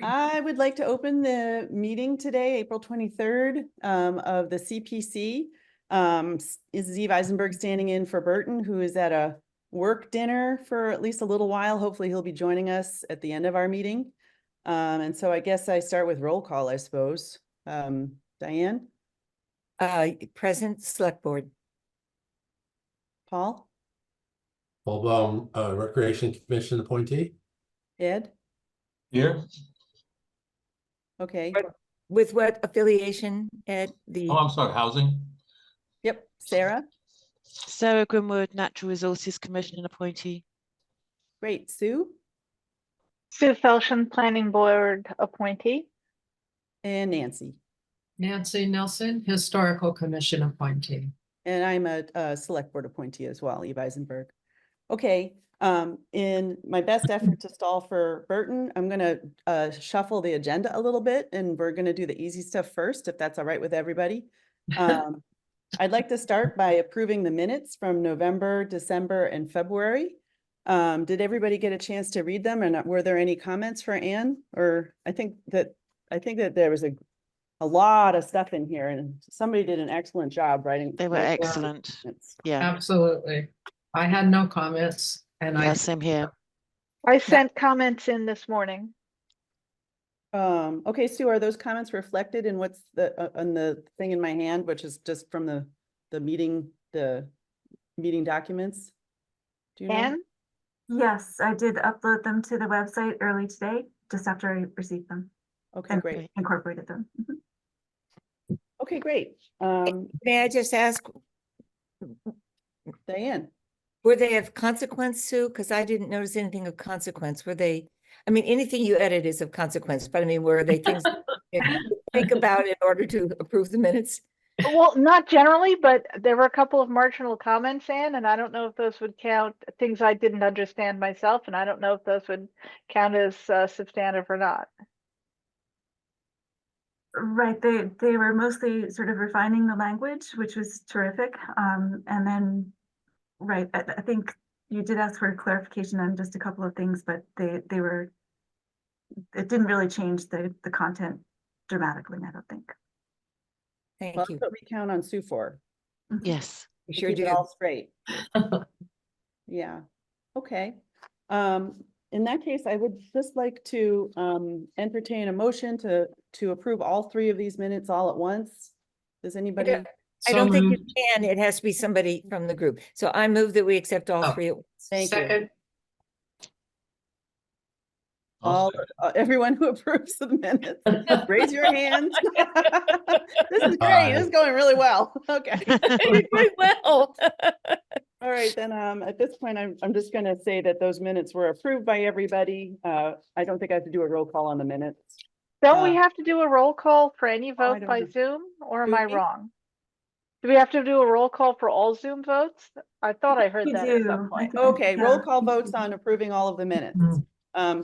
I would like to open the meeting today, April 23rd, of the CPC. Is Steve Eisenberg standing in for Burton, who is at a work dinner for at least a little while. Hopefully he'll be joining us at the end of our meeting. And so I guess I start with roll call, I suppose. Diane, Present Select Board. Paul, Paul Baum, Recreation Commission appointee. Ed, Here. okay. With what affiliation, Ed? Oh, I'm sorry, housing. Yep, Sarah, Sarah Grimwood, Natural Resources Commission appointee. great. Sue Sue Felshen, Planning Board appointee. and Nancy. Nancy Nelson, Historical Commission appointee. And I'm a select board appointee as well, Eve Eisenberg. Okay, in my best effort to stall for Burton, I'm gonna shuffle the agenda a little bit, and we're gonna do the easy stuff first, if that's all right with everybody. I'd like to start by approving the minutes from November, December, and February. Did everybody get a chance to read them, and were there any comments for Anne? Or I think that there was a lot of stuff in here, and somebody did an excellent job writing. They were excellent. Yeah, Absolutely. I had no comments and yeah, same here. I sent comments in this morning. Okay, Sue, are those comments reflected in what's on the thing in my hand, which is just from the meeting documents? Do you know? Anne? Yes, I did upload them to the website early today, just after I received them Okay, and great. incorporated them. Okay, great. May I just ask, Diane, were they of consequence, Sue? Because I didn't notice anything of consequence. Were they, I mean, anything you edit is of consequence, but I mean, were they things you think about in order to approve the minutes? Well, not generally, but there were a couple of marginal comments, Anne, and I don't know if those would count things I didn't understand myself, and I don't know if those would count as substantive or not. Right, they were mostly sort of refining the language, which was terrific. And then, right, I think you did ask for clarification on just a couple of things, but it didn't really change the content dramatically, I don't think. Thank well, you. that's what we count on Sue for. Yes. You to sure keep it do. all straight. Yeah, okay. In that case, I would just like to entertain a motion to approve all three of these minutes all at once. Does anybody? I don't think you can. It has to be somebody from the group. So I move that we accept all Oh. three at once. Thank you. Second. All, everyone who approves of the minutes, raise your hand. This is great. This is going really well. Okay. Quite well. All right, then, at this point, I'm just gonna say that those minutes were approved by everybody. I don't think I have to do a roll call on the minutes. Don't we Uh, have to do a roll call for any I vote don't by know. Zoom, or am Do I we? wrong? Do we have to do a roll call for all Zoom votes? I thought I heard We that at do. some I point. think- Okay, roll Yeah. call votes on approving all of the minutes.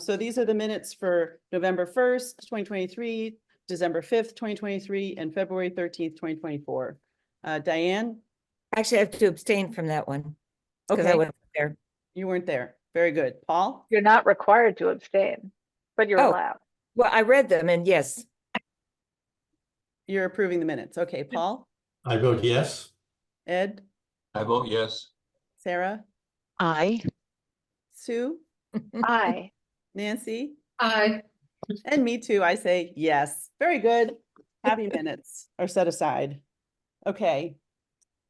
So these are the minutes for November 1st, 2023, December 5th, 2023, and February 13th, 2024. Diane, Actually, I have to abstain from that one. Because I okay, wasn't there. you weren't there. Very good. Paul, You're not required to abstain, but you're Oh. allowed. Well, I read them and yes, you're approving the minutes. Okay, Paul, I vote yes. Ed, I vote yes. Sarah, Aye. Sue, Aye. Nancy, Aye. and me too. I say yes. Very good. Happy minutes are set aside. Okay.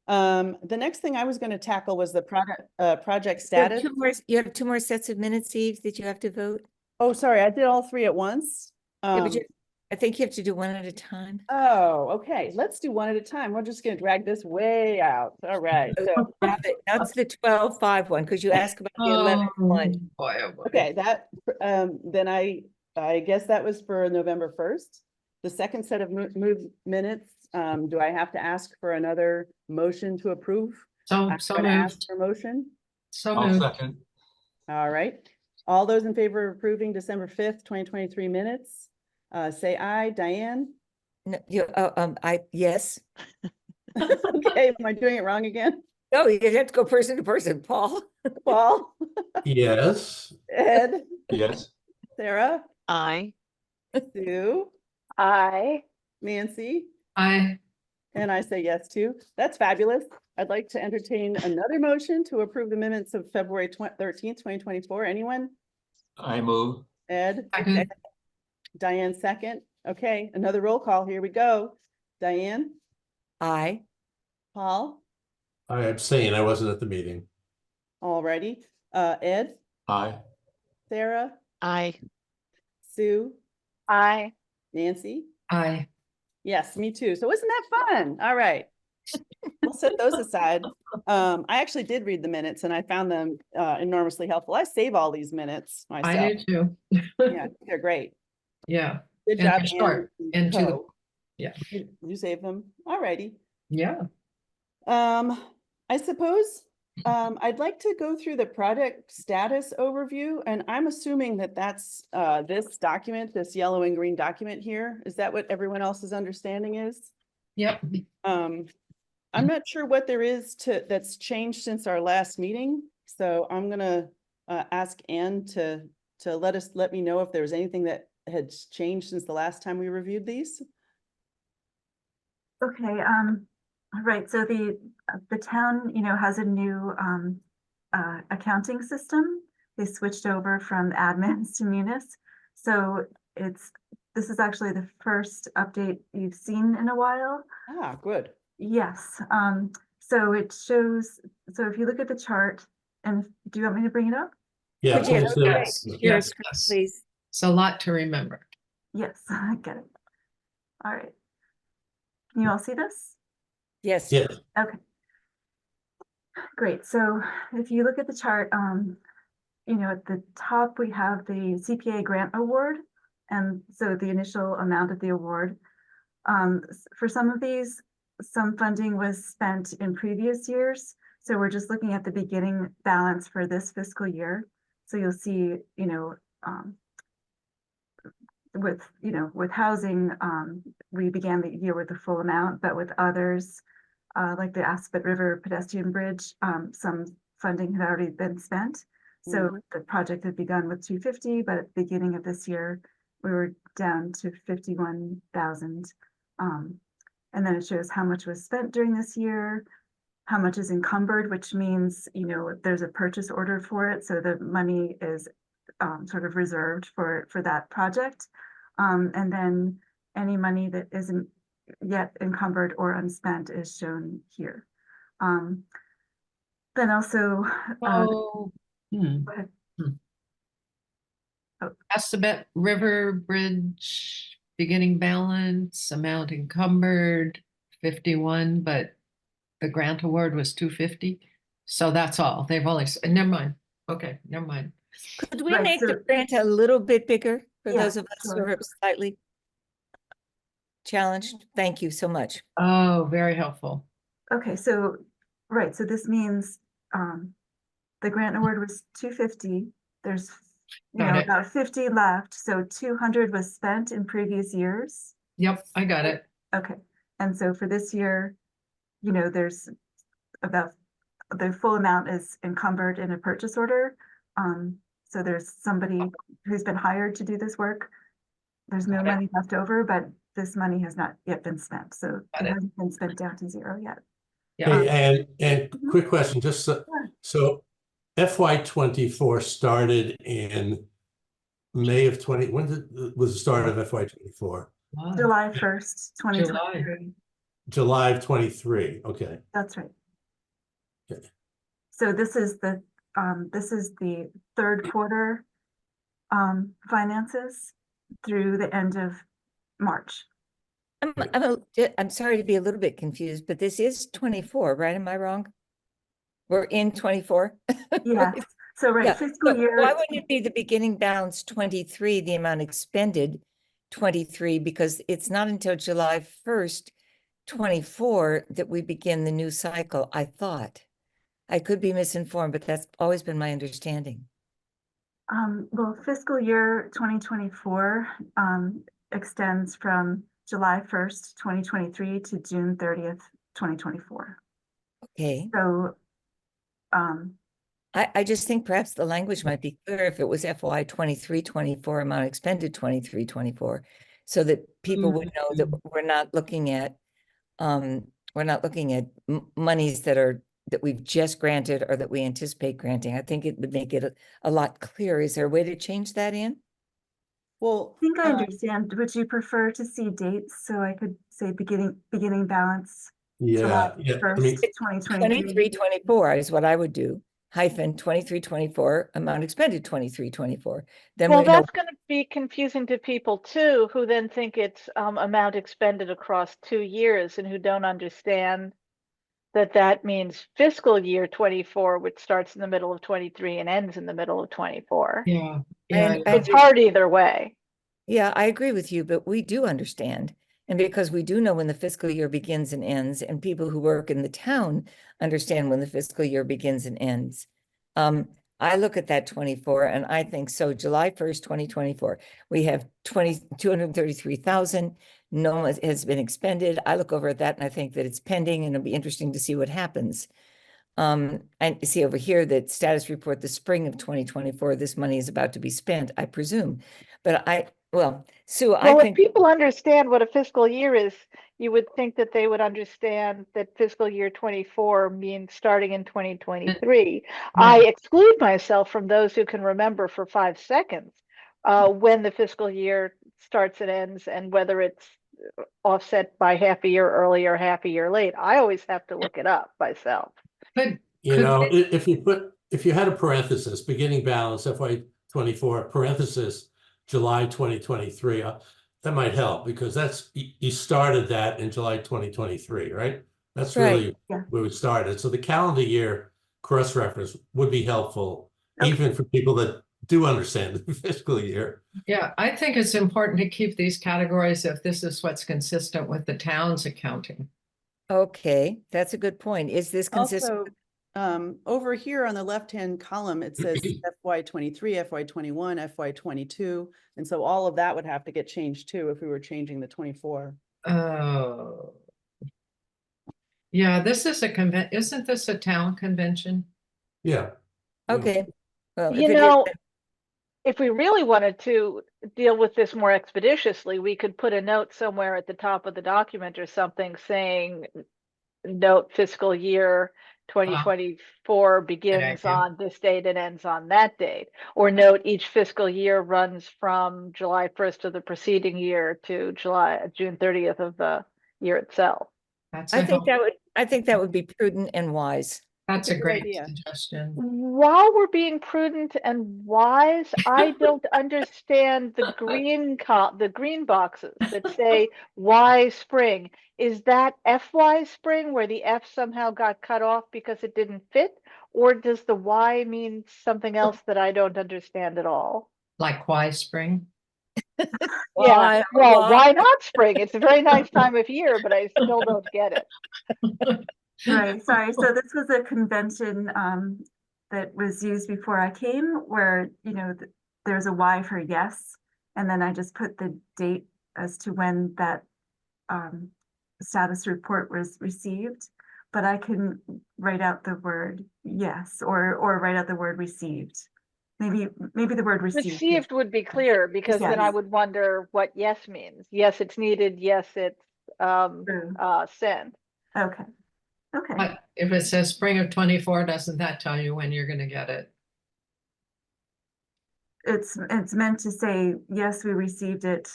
The next thing I was going to tackle was the project You have status. you have two more sets of minutes, Eve, that you have to vote. Oh, sorry, I did all three at once. Yeah, but I think you have to do one at a time. Oh, okay. Let's do one at a time. We're just gonna drag this way out. All right. So, That's the 12-5 one, because you asked about the 11-1. Boy, oh boy. okay, that, then I guess that was for November 1st. The second set of minutes, do I have to ask for another motion to approve? So I'm gonna ask moved. for motion. So I'll moved. second. All right. All those in favor of approving December 5th, 2023 minutes, say aye. Diane? No, yes. Okay, am I doing it wrong again? No, you have to go person to person, Paul. Paul, Yes. Ed, Yes. Sarah, Aye. Sue, Aye. Nancy, I, and I say yes too. That's fabulous. I'd like to entertain another motion to approve the minutes of February 13th, 2024. Anyone? I move. Ed? Second. Diane second. Okay, another roll call. Here we go. Diane, Aye. Paul, I abstain. I wasn't at the meeting. alrighty. Ed, Aye. Sarah, Aye. Sue, Aye. Nancy. I, Yes, me too. So isn't that fun? All right. We'll set those aside. I actually did read the minutes and I found them enormously helpful. I save all these minutes I myself. do too. Yeah, they're great. Yeah, Good And job. they're short Anne and to the- Co. yeah. You save them. All righty. yeah. I suppose I'd like to go through the project status overview, and I'm assuming that that's this document, this yellow and green document here. Is that what everyone else's understanding is? Yep. I'm not sure what there is that's changed since our last meeting, so I'm gonna ask Anne to let me know if there was anything that had changed since the last time we reviewed these. Okay, right, so the town, has a new accounting system. They switched over from admins to Munis. So this is actually the first update you've seen in a while. Ah, good. Yes, so it shows, so if you look at the chart, and do you want me to bring it up? Yeah, Would you- please do. Yes, Share yes, screen, yes. please. It's a lot to remember. Yes, I get it. All right. Can you all see this? Yes. Yes, Okay. Great. So if you look at the chart, at the top, we have the CPA grant award. And so the initial amount of the award. For some of these, some funding was spent in previous years. So we're just looking at the beginning balance for this fiscal year. So you'll see, with housing, we began the year with the full amount, but with others, like the Aspet River pedestrian bridge, some funding had already been spent. So the project had begun with 250, but at the beginning of this year, we were down to 51,000. And then it shows how much was spent during this year, how much is encumbered, which means, there's a purchase order for it. So the money is sort of reserved for that project. And then any money that isn't yet encumbered or unspent is shown here. Then also, Oh. go ahead. Oh. Assabet River Bridge, beginning balance, amount encumbered, 51, but the grant award was 250. So that's all. They've only, never mind. Okay, never mind. Could we Right, make the so- grant a little bit bigger for Yeah, those of us who sure. are slightly challenged? Thank you so much. Oh, very helpful. Okay, so, right, so this means, the grant award was 250. There's, Got it. about 50 left, so 200 was spent in previous years. Yep, I got it. Okay, and so for this year, there's about, the full amount is encumbered in a purchase order. So there's somebody who's been hired to do this work. There's no Got it. money left over, but this money has not yet been spent, so Got it it. hasn't been spent down to zero yet. Yeah. hey, and quick question, just so FY 24 started in May of 20, was the start of FY 24? Wow. July 1st, 2023. July of 23, okay. That's right. Okay. So this is the third quarter finances through the end of March. I'm sorry to be a little bit confused, but this is 24, right? Am I wrong? We're in 24? Yeah, so Yeah, right, fiscal but year. why wouldn't it be the beginning balance 23, the amount expended 23? Because it's not until July 1st, 24 that we begin the new cycle, I thought. I could be misinformed, but that's always been my understanding. Well, fiscal year 2024 extends from July 1st, 2023 to June 30th, 2024. Okay, So I just think perhaps the language might be clear if it was FY 23-24 amount expended 23-24, so that people would know that we're not looking at monies that we've just granted or that we anticipate granting. I think it would make it a lot clearer. Is there a way to change that in? Well, I think I understand. Would you prefer to see dates so I could say beginning balance Yeah, yeah, I first, mean, 2023? 23-24 is what I would do. Hyphen 23-24 amount expended 23-24. Then Well, we know. that's going to be confusing to people too, who then think it's amount expended across 2 years and who don't understand that that means fiscal year 24, which starts in the middle of 23 and ends in the middle of 24. Yeah, And yeah. It's hard either way. Yeah, I agree with you, but we do understand. And because we do know when the fiscal year begins and ends, and people who work in the town understand when the fiscal year begins and ends. I look at that 24 and I think, so July 1st, 2024, we have 233,000. No one has been expended. I look over at that and I think that it's pending and it'll be interesting to see what happens. And see over here that status report, the spring of 2024, this money is about to be spent, I presume. But Sue, I Well, if think, people understand what a fiscal year is, you would think that they would understand that fiscal year 24 means starting in 2023. I exclude myself from those who can remember for 5 seconds when the fiscal year starts and ends and whether it's offset by half a year early or half a year late. I always have to look it up myself. But you could know, we- if you had a parenthesis, beginning balance FY 24, parenthesis, July 2023, that might help because you started that in July 2023, right? That's really Yeah. where we started. So the calendar year cross-reference would be helpful, Okay. even for people that do understand the fiscal year. Yeah, I think it's important to keep these categories if this is what's consistent with the town's accounting. okay, that's a good point. Is this consistent? also, over here on the left-hand column, it says FY 23, FY 21, FY 22. And so all of that would have to get changed too if we were changing the 24. Oh. Yeah, this is isn't this a town convention? Yeah. Okay. Well, if You it is, know, then- if we really wanted to deal with this more expeditiously, we could put a note somewhere at the top of the document or something saying, note fiscal year 2024 begins idea. on this date and ends on that date. Or note each fiscal year runs from July 1st of the preceding year to June 30th of the year itself. That's I think that would be prudent and wise. that's a a good great idea. suggestion. While we're being prudent and wise, I don't understand the green boxes that say Y spring. Is that FY spring where the F somehow got cut off because it didn't fit? Or does the Y mean something else that I don't understand at all? Like why spring? Yeah, well, why not spring? It's a very nice time of year, but I still don't get it. Right, sorry. So this was a convention that was used before I came where, you know, there's a Y for yes. And then I just put the date as to when that status report was received. But I can write out the word yes or write out the word received. Maybe the word received. Received would be clear because then I Yes. would wonder what yes means. Yes, it's needed. Yes, it's True. sent. Okay. Okay. But if it says spring of 24, doesn't that tell you when you're gonna get it? It's meant to say, yes, we received it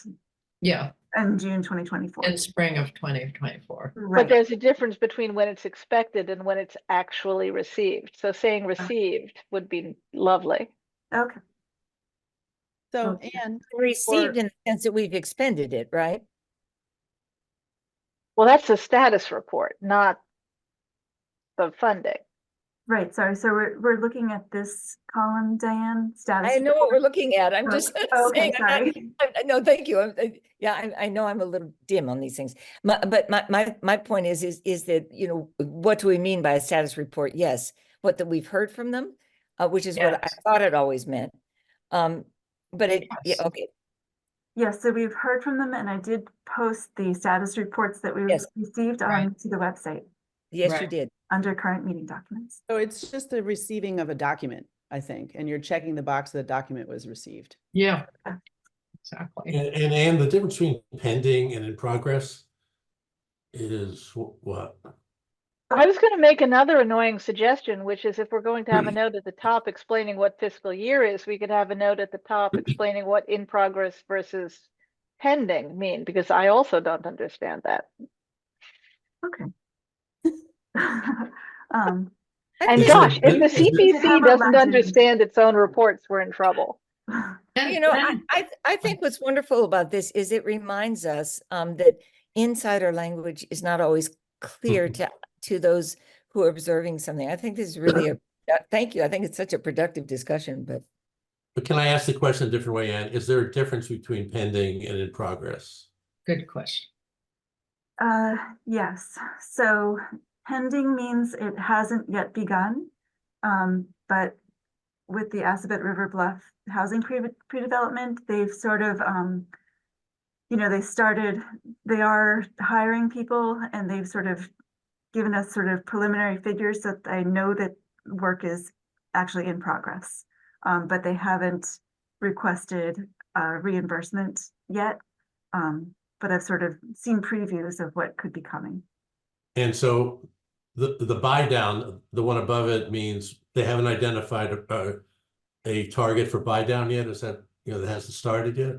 Yeah, in June 2024. in spring of 2024. But Right. there's a difference between when it's expected and when it's actually received. So saying received would be lovely. Okay. So, Okay. and Received or- in the sense that we've expended it, right? Well, that's a status report, not the funding. Right. Sorry. So we're looking at this column, Diane, status. I know what we're looking at. I'm Oh, just okay, saying, sorry. no, thank you. I know I'm a little dim on these things. But my point is that, you know, what do we mean by a status report? Yes, what that we've heard from them, which is what I Yes. thought it always meant. But yeah, Yes. okay, Yes, so we've heard from them and I did post the status reports that we Yes. received Right. onto the website. yes, you Right. did. under current meeting documents. So it's just the receiving of a document, I think, and you're checking the box that the document was received. Yeah. Yeah. Exactly. And the difference between pending and in progress is what? I was going to make another annoying suggestion, which is if we're going to have a note at the top explaining what fiscal year is, we could have a note at the top explaining what in progress versus pending mean, because I also don't understand that. Okay. And Is gosh, it- if the is it- CPC Have a doesn't legend. understand its own reports, we're in trouble. You know, I think what's wonderful about this is it reminds us that insider language is not always clear to those who are observing something. I think this is really thank you. I think it's such a productive discussion, but But can I ask the question a different way, Ann? Is there a difference between pending and in progress? Good question. Yes, so pending means it hasn't yet begun. But with the Assabet River Bluff housing pre-development, they've sort of, they are hiring people and they've sort of given us sort of preliminary figures so that I know that work is actually in progress. But they haven't requested reimbursement yet. But I've sort of seen previews of what could be coming. And so the buy down, the one above it, means they haven't identified a target for buy down yet? Is that, that hasn't started yet?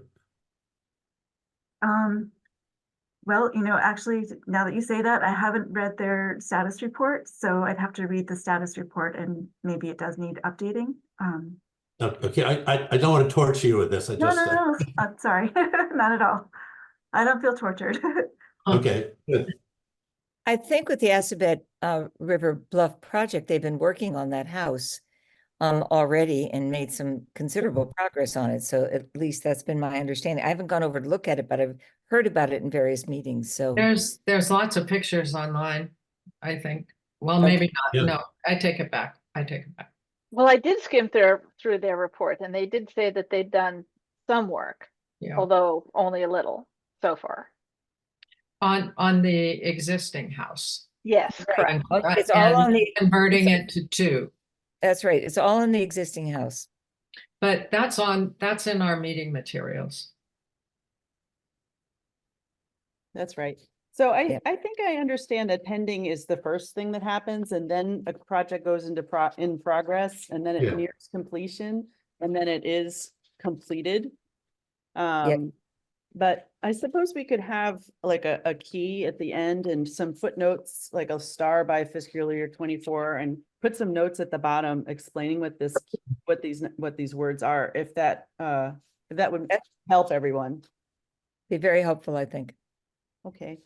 Well, actually, now that you say that, I haven't read their status report, so I'd have to read the status report and maybe it does need updating. Okay, I don't want to torture you with this. I just No, I'm sorry, not at all. I don't feel tortured. okay, good. I think with the Assabet River Bluff project, they've been working on that house already and made some considerable progress on it. So at least that's been my understanding. I haven't gone over to look at it, but I've heard about it in various meetings. So There's lots of pictures online, I think. Well, Okay. maybe Yeah. not. No, I take it back. I take it back. Well, I did skim through their report and they did say that they'd done some work, Yeah. although only a little so far. On the existing house. Yes, correct. It's all on the Converting it to 2. that's right. It's all in the existing house. But that's in our meeting materials. That's right. So Yeah. I think I understand that pending is the first thing that happens and then a project goes into in progress and then Yeah. it nears completion and then it is completed. But I suppose we could have like a key at the end and some footnotes, like a star by fiscal year 24 and put some notes at the bottom explaining what these words are, if that would help everyone. Be very helpful, I think. Okay.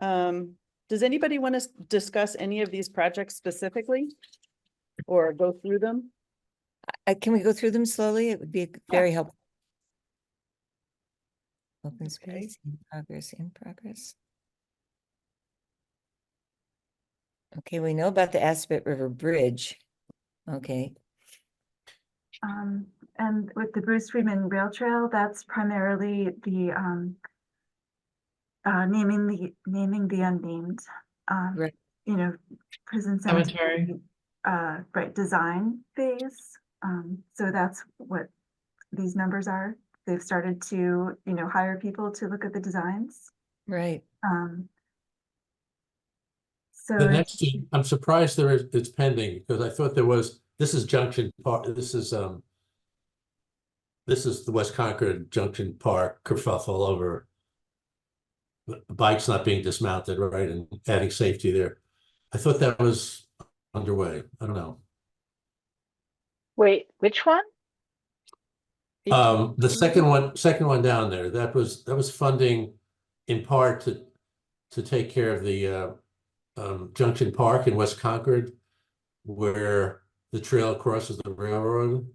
Does anybody want to discuss any of these projects specifically? Or go through them? Can we go through them slowly? It would be very helpful. Open space, in progress. Okay, we know about the Assabet River Bridge. Okay, And with the Bruce Freeman Rail Trail, that's primarily the naming the unnamed. Right. Prison Cemetery. cemetery, right, design phase. So that's what these numbers are. They've started to, hire people to look at the designs. right. So The next, I'm surprised it's pending because I thought this is Junction Park, this is the West Concord Junction Park kerfuffle over bikes not being dismounted, right, and adding safety there. I thought that was underway. I don't know. Wait, which one? The second one down there, that was funding in part to take care of the Junction Park in West Concord, where the trail crosses the railroad.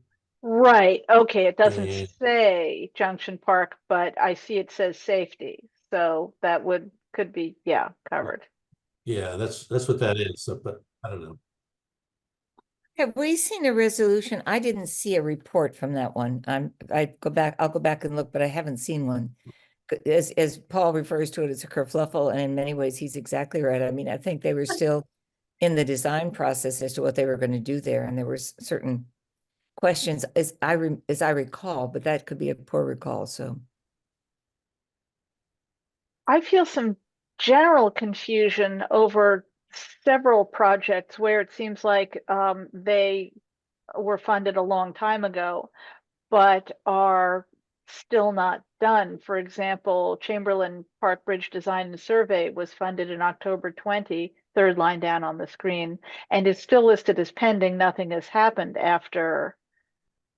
Right, okay, it doesn't Yeah. say Junction Park, but I see it says safety, so that could be, yeah, covered. Yeah, that's what that is. So, but I don't know. Have we seen a resolution? I didn't see a report from that one. I'll go back and look, but I haven't seen one. as Paul refers to it as a kerfluffle, and in many ways, he's exactly right. I mean, I think they were still in the design process as to what they were going to do there, and there were certain questions as I recall, but that could be a poor recall, so. I feel some general confusion over several projects where it seems like they were funded a long time ago, but are still not done. For example, Chamberlain Park Bridge Design and Survey was funded in October 20, third line down on the screen, and is still listed as pending. Nothing has happened after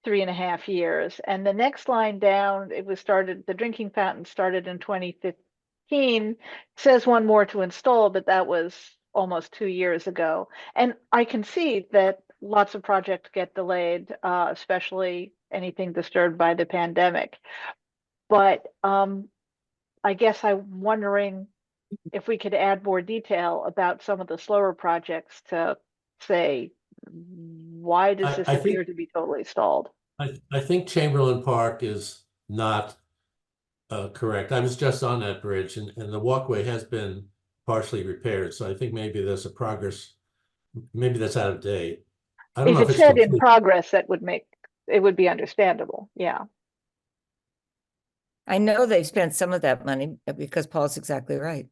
3.5 years. And the next line down, the drinking fountain started in 2015, says one more to install, but that was almost 2 years ago. And I can see that lots of projects get delayed, especially anything disturbed by the pandemic. But I guess I'm wondering if we could add more detail about some of the slower projects to say, why does this I think- appear to be totally stalled? I think Chamberlain Park is not correct. I was just on that bridge, and the walkway has been partially repaired, so I think maybe there's a progress, maybe that's out of date. I don't If know if it it's said in complete. progress, it would be understandable, yeah. I know they've spent some of that money because Paul's exactly right.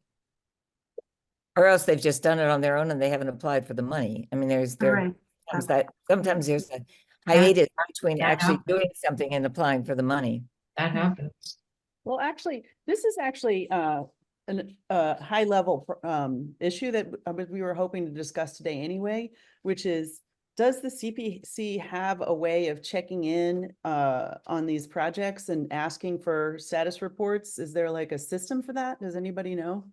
Or else they've just done it on their own and they haven't applied for the money. I mean, Right. sometimes there's a hiatus between that actually happens. doing something and applying for the money. That happens. Well, actually, this is actually a high level issue that we were hoping to discuss today anyway, which is, does the CPC have a way of checking in on these projects and asking for status reports? Is there like a system for that? Does anybody know?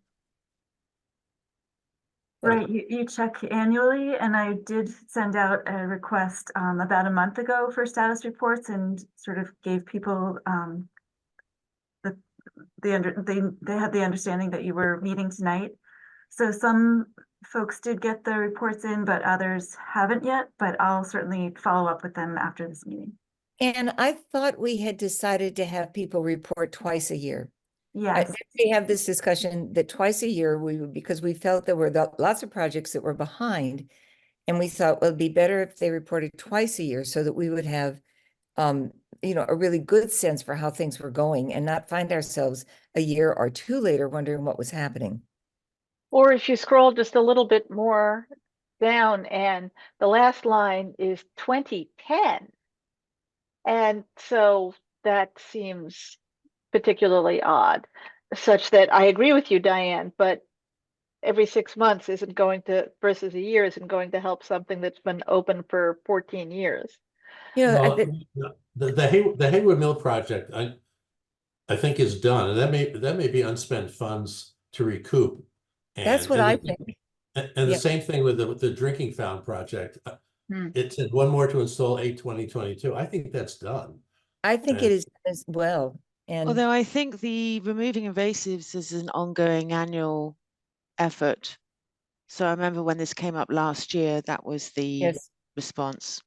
Right, you check annually, and I did send out a request about a month ago for status reports and sort of gave people they had the understanding that you were meeting tonight. So some folks did get the reports in, but others haven't yet, but I'll certainly follow up with them after this meeting. And I thought we had decided to have people report twice a year. Yes, We have this discussion that twice a year because we felt there were lots of projects that were behind. And we thought, well, it'd be better if they reported twice a year so that we would have, a really good sense for how things were going and not find ourselves a year or two later wondering what was happening. Or if you scroll just a little bit more down and the last line is 2010. And so that seems particularly odd, such that I agree with you, Diane, but every 6 months versus a year isn't going to help something that's been open for 14 years. Well, the Haywood Mill project, I think is done, and that may be unspent funds to recoup. That's what I think. And the Yep. same thing with the drinking fountain project. It said one more to install 8/20/22. I think that's done. I think And- it is as well. And Although I think the removing invasives is an ongoing annual effort. So I remember when this came up last year, that was the yes, response.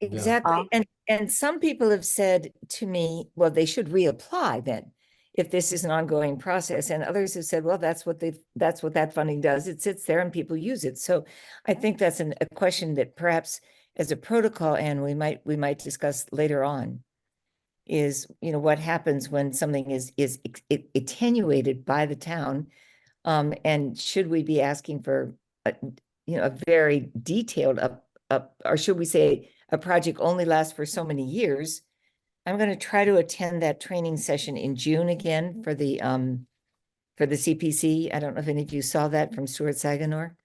exactly. And some people have said to me, well, they should reapply then if this is an ongoing process. And others have said, well, that's what that funding does. It sits there and people use it. So I think that's a question that perhaps as a protocol, and we might discuss later on, is, what happens when something is attenuated by the town. And should we be asking for a very detailed or should we say a project only lasts for so many years? I'm going to try to attend that training session in June again for the CPC. I don't know if any of you saw that from Stuart Saganor.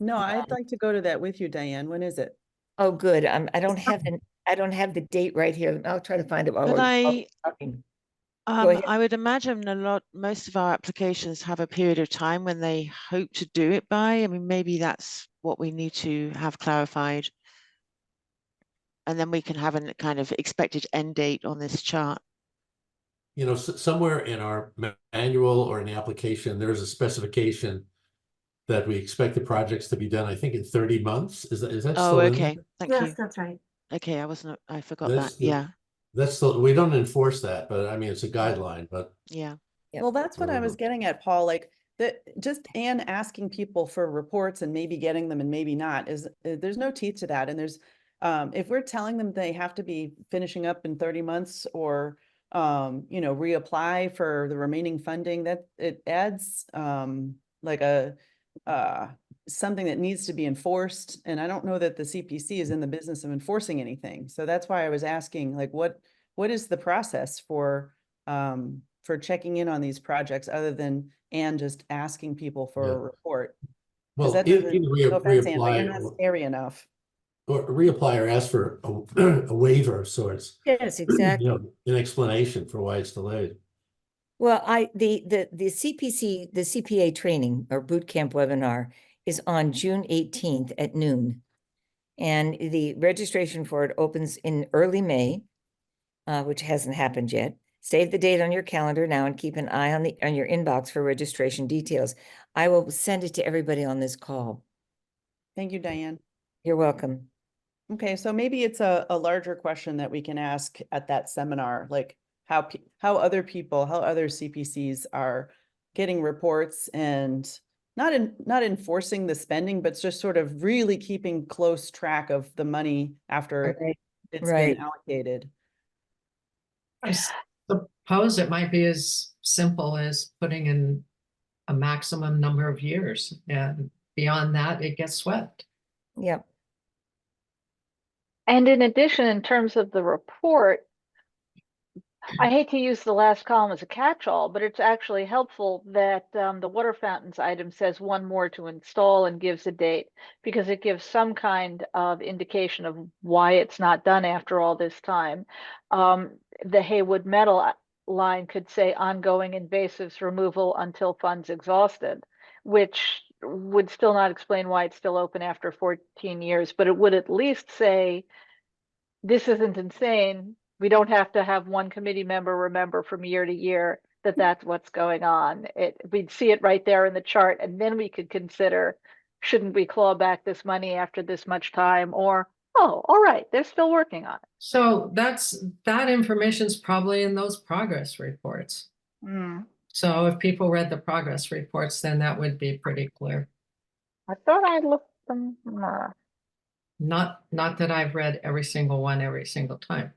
No, I'd like to go to that with you, Diane. When is it? Oh, good. I don't have the date right here. I'll try to find it while But we're talking. Go ahead. I would imagine most of our applications have a period of time when they hope to do it by. I mean, maybe that's what we need to have clarified. And then we can have a kind of expected end date on this chart. Somewhere in our manual or in the application, there's a specification that we expect the projects to be done, I think, in 30 months. Is that Oh, still in okay. there? Thank yes, you. that's right. Okay, I forgot That's that. the- Yeah. we don't enforce that, but I mean, it's a guideline, but Yeah. Yep. Well, that's what I was Mhm. getting at, Paul, like, that, just Anne asking people for reports and maybe getting them and maybe not is, there's no teeth to that, and there's, if we're telling them they have to be finishing up in 30 months or, reapply for the remaining funding, that it adds, like a, something that needs to be enforced, and I don't know that the CPC is in the business of enforcing anything, so that's why I was asking, like, what is the process for checking in on these projects other than Anne just asking people for Yeah. a report? well, Because that either doesn't, no offense, Anne, but you're reapply not scary enough. or reapply or ask for a waiver of sorts, Yes, exactly. an explanation for why it's delayed. Well, the CPC, the CPA training or boot camp webinar is on June 18th at noon. And the registration for it opens in early May, which hasn't happened yet. Save the date on your calendar now and keep an eye on your inbox for registration details. I will send it to everybody on this call. Thank you, Diane. You're welcome. Okay, so maybe it's a larger question that we can ask at that seminar, like how other people, how other CPCs are getting reports and not enforcing the spending, but just sort of really keeping close track of the money after Right. it's Right. been allocated. I suppose it might be as simple as putting in a maximum number of years, and beyond that, it gets swept. Yep. And in addition, in terms of the report, I hate to use the last column as a catch-all, but it's actually helpful that the water fountains item says one more to install and gives a date, because it gives some kind of indication of why it's not done after all this time. The Haywood metal line could say ongoing invasives removal until funds exhausted, which would still not explain why it's still open after 14 years, but it would at least say, this isn't insane. We don't have to have one committee member remember from year to year that that's what's going on. We'd see it right there in the chart, and then we could consider, shouldn't we claw back this money after this much time? Or, oh, all right, they're still working on it. So that information's probably in those progress reports. So if people read the progress reports, then that would be pretty clear. I thought I looked them. Not that I've read every single one every single time.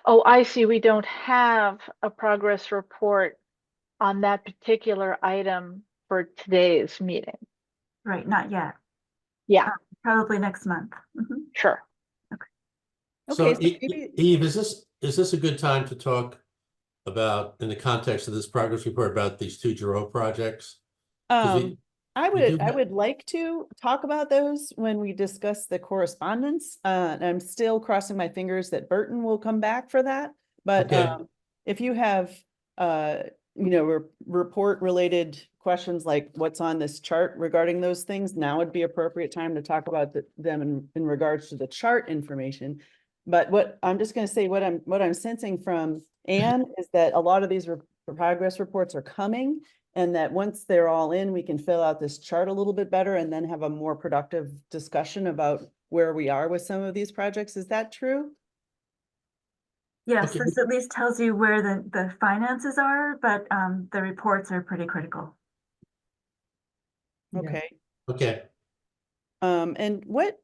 Oh, I see. We don't have a progress report on that particular item for today's meeting. Right, not yet. Yeah, Probably next month. Mhm. sure. So Okay, so maybe, Eve, is this a good time to talk about, in the context of this progress report, about these two Giroux projects? 'Cause I we do would like to talk about those when we discuss the correspondence. And I'm still crossing my fingers that Burton will come back for that. But Okay. if you have report related questions like what's on this chart regarding those things, now would be appropriate time to talk about them in regards to the chart information. But what I'm just going to say, what I'm sensing from Anne is that a lot of these progress reports are coming, and that once they're all in, we can fill out this chart a little bit better and then have a more productive discussion about where we are with some of these projects. Is that true? Yes, Okay. this at least tells you where the finances are, but the reports are pretty critical. Yeah. Okay. Okay. And what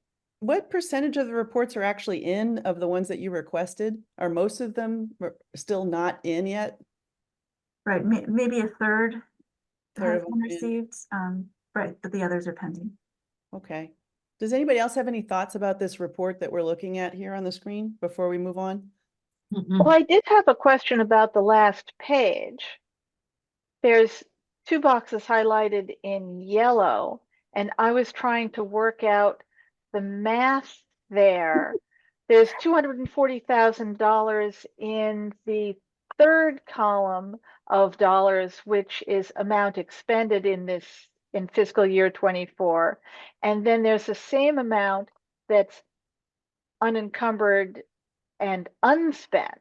percentage of the reports are actually in of the ones that you requested? Are most of them still not in yet? Right, maybe a third Third has of been them in. received, right, but the others are pending. Okay. Does anybody else have any thoughts about this report that we're looking at here on the screen before we move on? Well, I did have a question about the last page. There's two boxes highlighted in yellow, and I was trying to work out the math there. There's $240,000 in the third column of dollars, which is amount expended in fiscal year 24. And then there's the same amount that's unencumbered and unspent.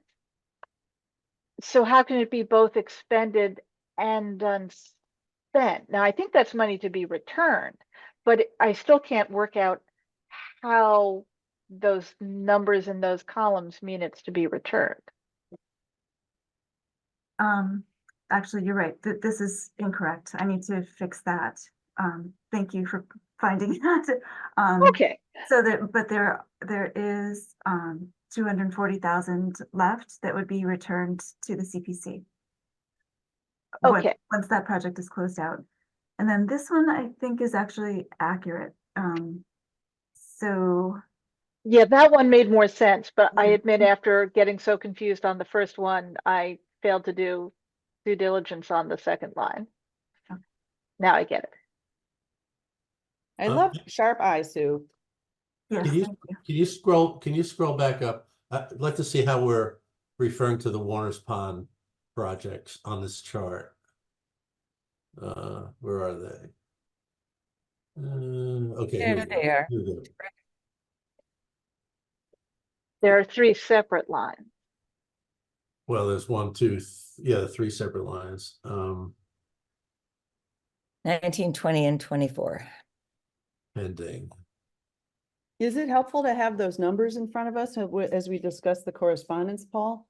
So how can it be both expended and unspent? Now, I think that's money to be returned, but I still can't work out how those numbers in those columns mean it's to be returned. Actually, you're right. This is incorrect. I need to fix that. Thank you for finding that. Okay, So that, but there is 240,000 left that would be returned to the CPC. Okay. Once that project is closed out. And then this one I think is actually accurate. So yeah, that one made more sense, but I Yeah. admit after getting so confused on the first one, I failed to do due diligence on the second line. Okay. Now I get it. I love sharp eye, Sue. yes, Can you, thank you. can you scroll back up? I'd like to see how we're referring to the Warner's Pond projects on this chart. Where are they? Okay. here There we go. they are. Here we go. There are three separate lines. Well, there's one, two, yeah, three separate lines. 19, 20, and 24. Pending. Is it helpful to have those numbers in front of us as we discuss the correspondence, Paul?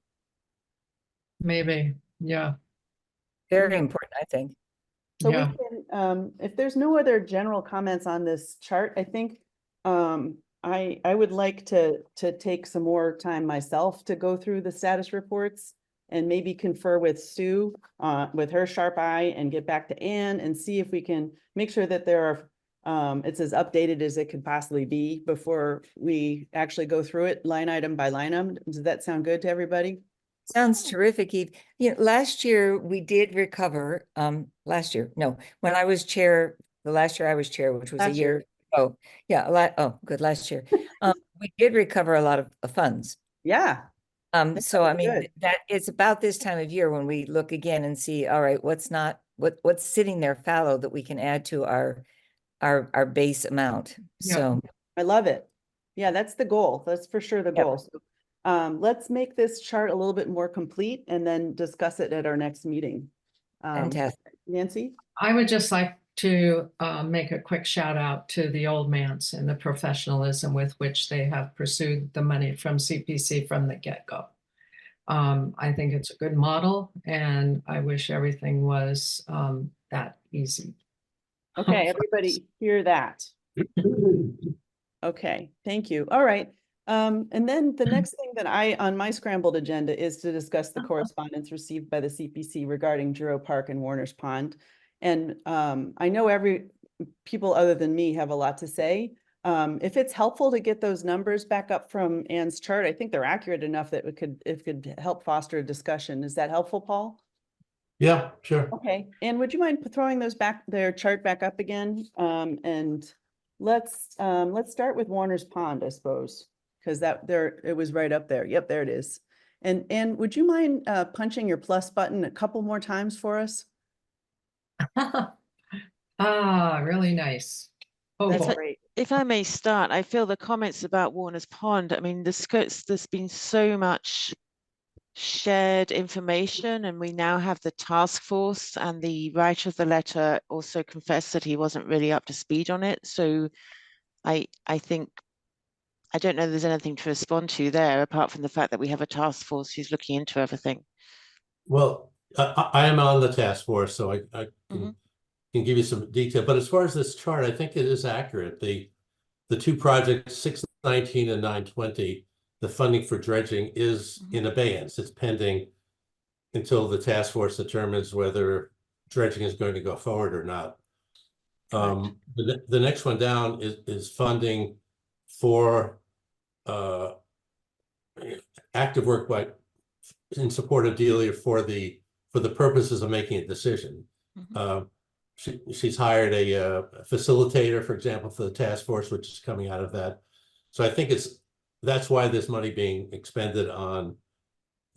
Maybe, yeah, Very important, I think. So yeah. we can, if there's no other general comments on this chart, I think, I would like to take some more time myself to go through the status reports and maybe confer with Sue, with her sharp eye, and get back to Anne and see if we can make sure that there are, it's as updated as it could possibly be before we actually go through it line item by line item. Does that sound good to everybody? Sounds terrific, Eve. You know, last year we did recover, last year, no, when I was chair, the last year I was chair, which was a Last year. year. Oh, yeah, good, last year. We did recover a lot of funds. Yeah. That's So I really mean, good. that it's about this time of year when we look again and see, all right, what's sitting there fallow that we can add to our base amount. Yeah. So I love it. Yeah, that's the goal. That's for sure the Yep. goal. So, let's make this chart a little bit more complete and then discuss it at our next meeting. fantastic. Nancy? I would just like to make a quick shout out to the Old Manse and the professionalism with which they have pursued the money from CPC from the get-go. I think it's a good model, and I wish everything was that easy. Okay, everybody hear that. Okay, thank you. All right. And then the next thing that on my scrambled agenda is to discuss the correspondence received by the CPC regarding Giroux Park and Warner's Pond. And I know people other than me have a lot to say. If it's helpful to get those numbers back up from Anne's chart, I think they're accurate enough that it could help foster a discussion. Is that helpful, Paul? Yeah, sure. Okay, and would you mind throwing their chart back up again? And let's start with Warner's Pond, I suppose, because it was right up there. Yep, there it is. And would you mind punching your plus button a couple more times for us? Really nice. Oh, That's boy. great. If I may start, I feel the comments about Warner's Pond, I mean, there's been so much shared information, and we now have the task force, and the writer of the letter also confessed that he wasn't really up to speed on it. So I think, I don't know there's anything to respond to there, apart from the fact that we have a task force who's looking into everything. Well, I am on the task force, so I Mhm. can give you some detail. But as far as this chart, I think it is accurate. The two projects, 619 and 920, the funding for dredging is in abeyance. It's pending until the task force determines whether dredging is going to go forward or not. The next one down is funding for active work in support of Delia for the purposes of making a decision. She's hired a facilitator, for example, for the task force, which is coming out of that. So I think that's why there's money being expended on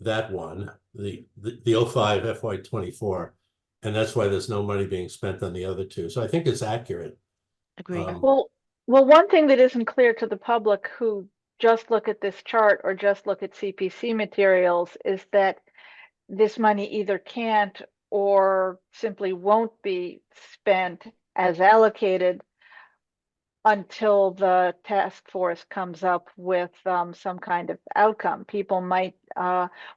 that one, the 05 FY24, and that's why there's no money being spent on the other two. So I think it's accurate. Agree. Well, one thing that isn't clear to the public who just look at this chart or just look at CPC materials is that this money either can't or simply won't be spent as allocated until the task force comes up with some kind of outcome. People might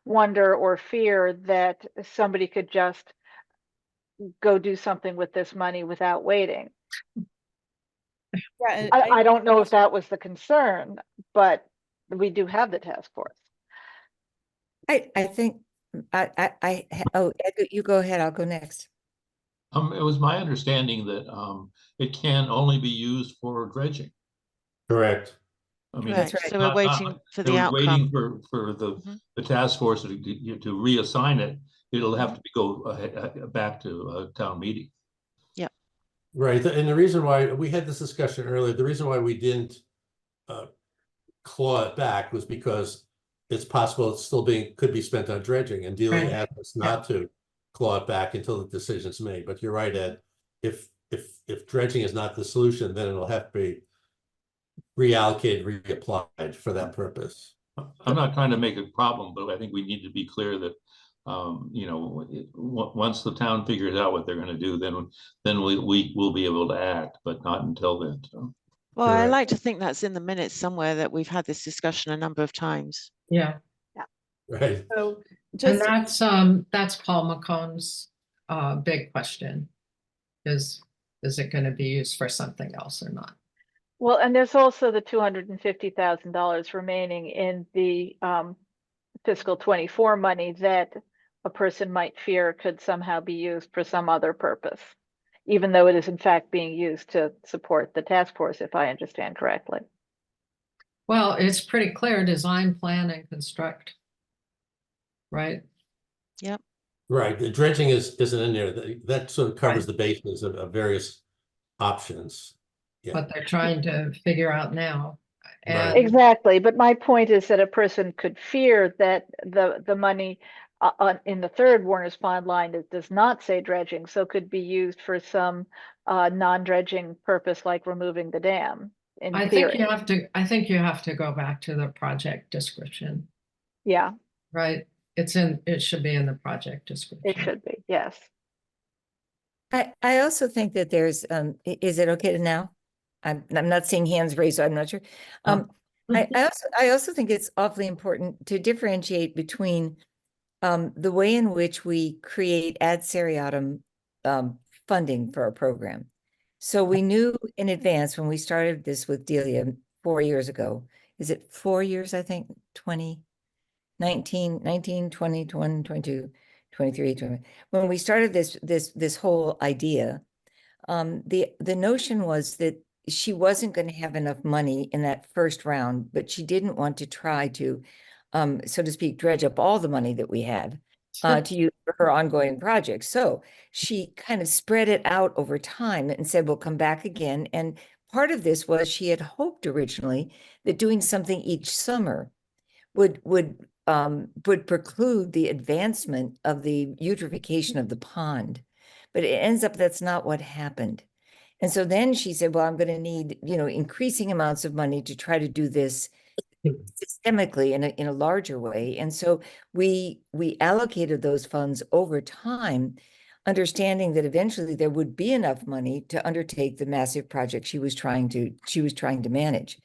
wonder or fear that somebody could just go do something with this money without waiting. Yeah, and I don't know if that was the concern, but we do have the task force. I think, oh, Ed, you go ahead, I'll go next. It was my understanding that, it can only be used for dredging. Correct. I mean, That's Correct. right. So we're waiting for the they're outcome. waiting for Mhm. the task force to reassign it. It'll have to go back to town meeting. Right, and the reason why, we had this discussion earlier, the reason why we didn't claw it back was because it's possible it's still could be spent on dredging, and Delia Right. asked us not to claw it back until the decision's made. But you're right, Ed, if dredging is not the solution, then it'll have to be reallocated, reapplied for that purpose. I'm not trying to make a problem, but I think we need to be clear that, once the town figures out what they're gonna do, then we will be able to act, but not until then, so. Well, I Correct. like to think that's in the minutes somewhere that we've had this discussion a number of times. Yeah, Right, so and just, that's Paul McComb's big question. Is it gonna be used for something else or not? Well, and there's also the $250,000 remaining in the fiscal 24 money that a person might fear could somehow be used for some other purpose, even though it is in fact being used to support the task force, if I understand correctly. Well, it's pretty clear, design, plan, and construct. Right? right. The dredging isn't in there. That sort of covers Right. the bases of various options. Yeah. What they're trying to figure out now. Right. And Exactly, but my point is that a person could fear that the money in the third Warner's Pond line does not say dredging, so could be used for some non-dredging purpose like removing the dam, in I think theory. I think you have to go back to the project description, Yeah, right? It should be in the project description. it should be, yes. I also think that there's, is it okay to now? I'm not seeing hands raised, so I'm not sure. I also think it's awfully important to differentiate between the way in which we create ad seriatim funding for our program. So we knew in advance when we started this with Delia 4 years ago, is it 4 years, I think, 19, 20, 21, 22, 23, 20. When we started this whole idea, the notion was that she wasn't going to have enough money in that first round, but she didn't want to try to, so to speak, dredge up all the money that we had to use for her ongoing projects. So she kind of spread it out over time and said, we'll come back again. And part of this was she had hoped originally that doing something each summer would preclude the advancement of the eutrophication of the pond. But it ends up that's not what happened. And so then she said, well, I'm going to need, increasing amounts of money to try to do this systemically in a larger way. And so we allocated those funds over time, understanding that eventually there would be enough money to undertake the massive project she was trying to manage.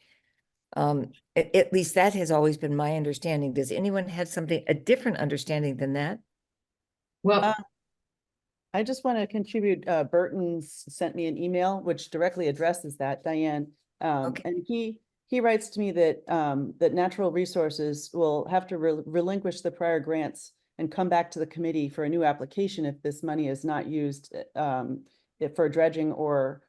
At least that has always been my understanding. Does anyone have a different understanding than that? Well, I just want to contribute, Burton's sent me an email which directly addresses that, Diane. Okay. And he writes to me that, that Natural Resources will have to relinquish the prior grants and come back to the committee for a new application if this money is not used, for dredging or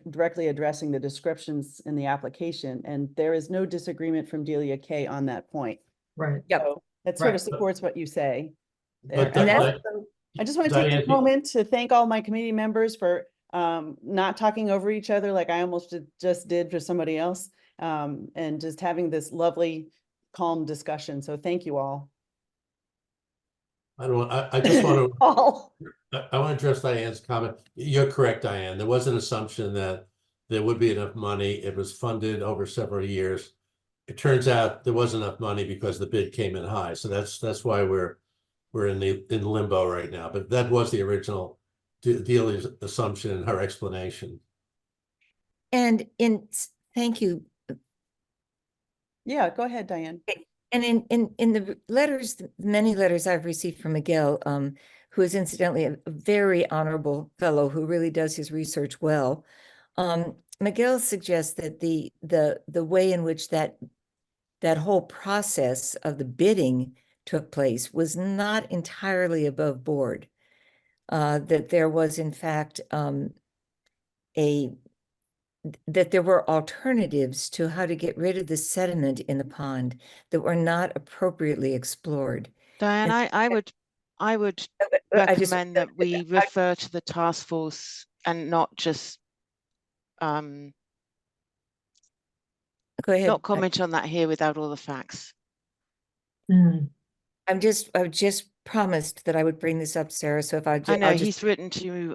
directly addressing the descriptions in the application. And there is no disagreement from Delia K on that point. right. Yep. So that sort of Right. supports what you say there. But And that's- also, I just want to take Diane, a moment to thank all my committee members for not talking over each other like I almost just did for somebody else, and just having this lovely, calm discussion. So thank you all. I just want to, All. I want to address Diane's comment. You're correct, Diane. There was an assumption that there would be enough money. It was funded over several years. It turns out there wasn't enough money because the bid came in high. So that's why we're in limbo right now. But that was the original Delia's assumption and her explanation. And thank you. Yeah, go ahead, Diane. And in the letters, the many letters I've received from Miguel, who is incidentally a very honorable fellow who really does his research well. Miguel suggests that the way in which that whole process of the bidding took place was not entirely above board. That there was in fact that there were alternatives to how to get rid of the sediment in the pond that were not appropriately explored. Diane, And- I would I just- recommend that we refer to the task force and not just Go ahead. not comment on that here without all the facts. I've just promised that I would bring this up, Sarah. So if I know I'll just, he's written to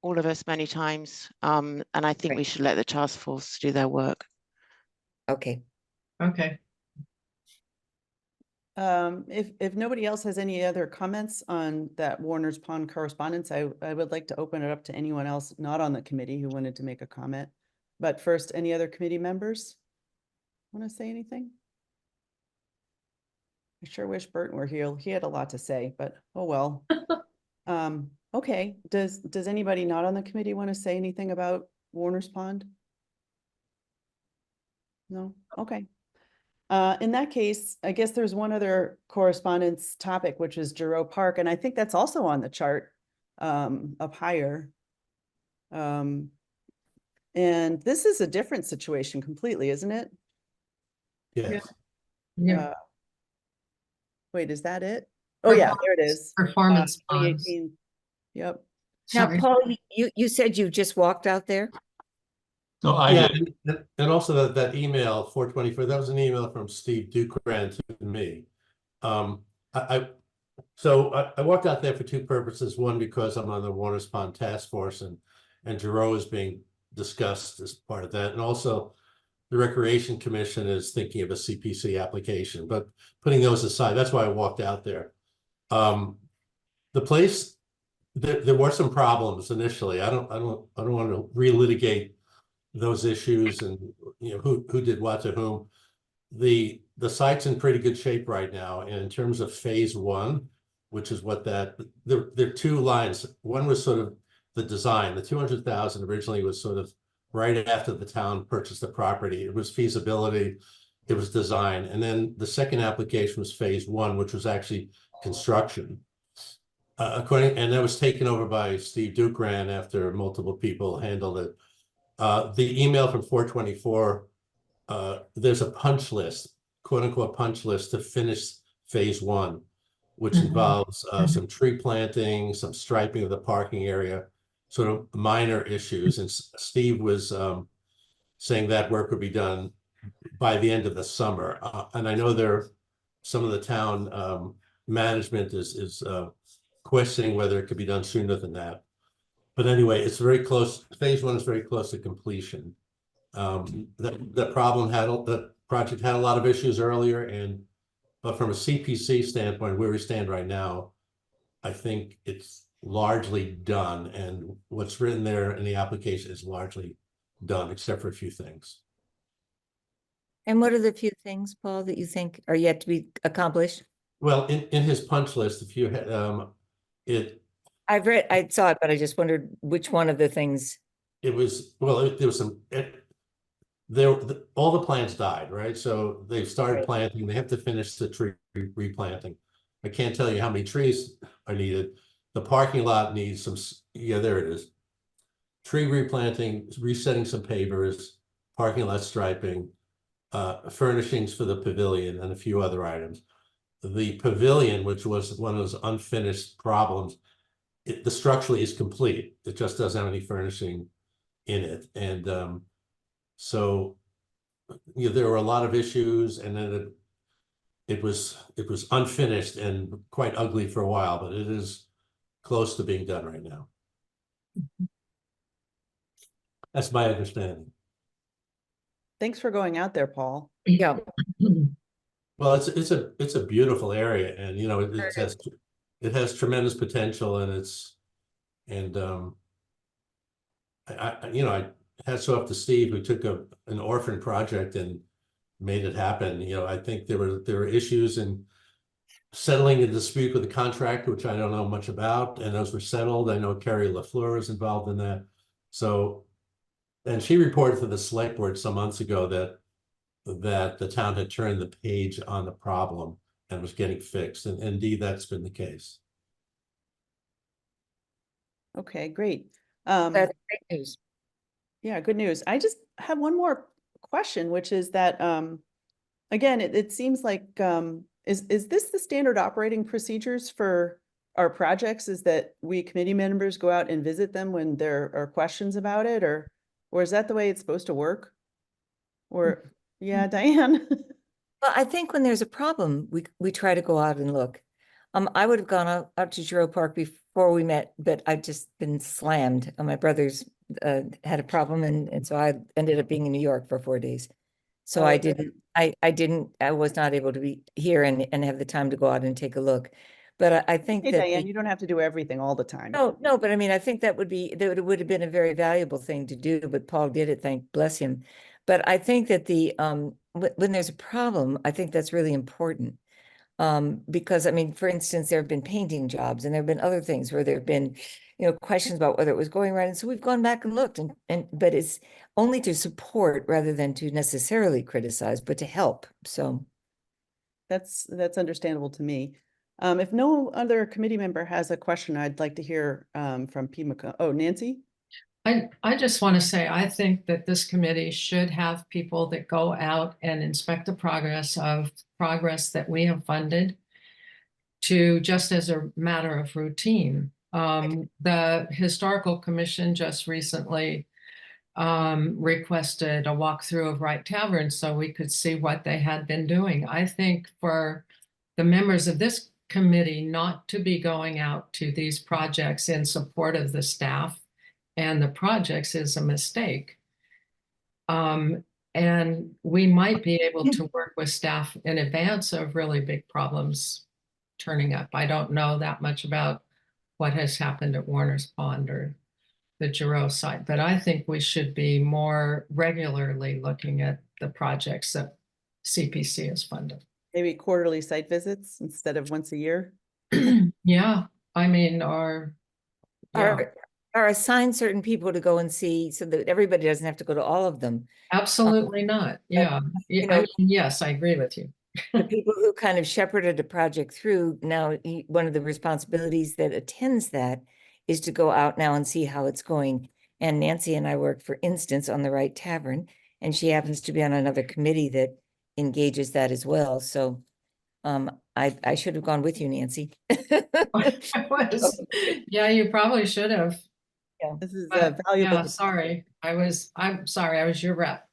all of us many times, and I think we Right. should let the task force do their work. okay. Okay. If nobody else has any other comments on that Warner's Pond correspondence, I would like to open it up to anyone else not on the committee who wanted to make a comment. But first, any other committee members want to say anything? I sure wish Burton were here. He had a lot to say, but oh well. Okay, does anybody not on the committee want to say anything about Warner's Pond? No? Okay. In that case, I guess there's one other correspondence topic, which is Giroux Park, and I think that's also on the chart up higher. And this is a different situation completely, isn't it? Yes. Yeah. Wait, is that it? Oh, yeah, there it is. Performance bonds. 2018. Yep. Now, Sorry. Paul, you said you just walked out there? No, I Yeah, did. and also that email 424, that was an email from Steve Dukran to me. So I walked out there for two purposes. One, because I'm on the Warner's Pond Task Force and Giroux is being discussed as part of that. And also the Recreation Commission is thinking of a CPC application, but putting those aside, that's why I walked out there. The place, there were some problems initially. I don't want to relitigate those issues and who did what to whom. The site's in pretty good shape right now. And in terms of phase one, which is what there are two lines. One was sort of the design. The 200,000 originally was sort of right after the town purchased the property. It was feasibility, it was design. And then the second application was phase one, which was actually construction. And that was taken over by Steve Dukran after multiple people handled it. The email from 424, there's a punch list, quote unquote punch list to finish phase one, which involves some tree planting, some striping of the parking area, sort of minor issues. And Steve was saying that work would be done by the end of the summer. And I know some of the town management is questioning whether it could be done sooner than that. But anyway, it's very close. Phase one is very close to completion. The project had a lot of issues earlier, but from a CPC standpoint, where we stand right now, I think it's largely done, and what's written there in the application is largely done, except for a few things. And what are the few things, Paul, that you think are yet to be accomplished? Well, in his punch list, if you had I saw it, but I just wondered which one of the things. there was some. All the plants died, right? So they've started Right. planting. They have to finish the tree replanting. I can't tell you how many trees are needed. The parking lot needs some. Yeah, there it is. Tree replanting, resetting some pavers, parking lot striping, furnishings for the pavilion, and a few other items. The pavilion, which was one of those unfinished problems, the structurally is complete. It just doesn't have any furnishing in it, and so there were a lot of issues, and then it was unfinished and quite ugly for a while, but it is close to being done right now. That's my understanding. Thanks for going out there, Paul. Yeah. Well, it's a beautiful area, and it has tremendous potential, and hats off to Steve, who took an orphan project and made it happen. You know, I think there were issues in settling a dispute with the contractor, which I don't know much about, and those were settled. I know Carrie LaFleur is involved in that. So, and she reported to the select board some months ago that the town had turned the page on the problem and was getting fixed. And indeed, that's been the case. Okay, great. That's great news. Yeah, good news. I just have one more question, which is that, again, it seems like, is this the standard operating procedures for our projects? Is that we committee members go out and visit them when there are questions about it, or is that the way it's supposed to work? Or, yeah, Diane? Well, I think when there's a problem, we try to go out and look. I would have gone out to Giroux Park before we met, but I've just been slammed. My brother's had a problem, and so I ended up being in New York for 4 days. So Oh, I okay. I was not able to be here and have the time to go out and take a look. But I think Hey, that Diane, you don't have to do everything all the time. no, but I mean, I think that it would have been a very valuable thing to do, but Paul did it, thank bless him. But I think that when there's a problem, I think that's really important. Because I mean, for instance, there have been painting jobs and there have been other things where there have been, questions about whether it was going right. And so we've gone back and looked but it's only to support rather than to necessarily criticize, but to help. So That's understandable to me. If no other committee member has a question, I'd like to hear from P. Oh, Nancy? I just want to say, I think that this committee should have people that go out and inspect the progress that we have funded to just as a matter of routine. The Historical Commission just recently requested a walkthrough of Wright Tavern so we could see what they had been doing. I think for the members of this committee not to be going out to these projects in support of the staff and the projects is a mistake. And we might be able to work with staff in advance of really big problems turning up. I don't know that much about what has happened at Warner's Pond or the Giroux site, but I think we should be more regularly looking at the projects that CPC has funded. Maybe quarterly site visits instead of once a year? Yeah, I mean, yeah. Or assign certain people to go and see so that everybody doesn't have to go to all of them. Absolutely not. Yeah. you I know- mean, yes, I agree with you. The people who kind of shepherded a project through, now one of the responsibilities that attends that is to go out now and see how it's going. And Nancy and I work, for instance, on the Wright Tavern, and she happens to be on another committee that engages that as well. So I should have gone with you, Nancy. Yeah, you probably should have. This is But, valuable. yeah, sorry. I'm sorry, I was your rep.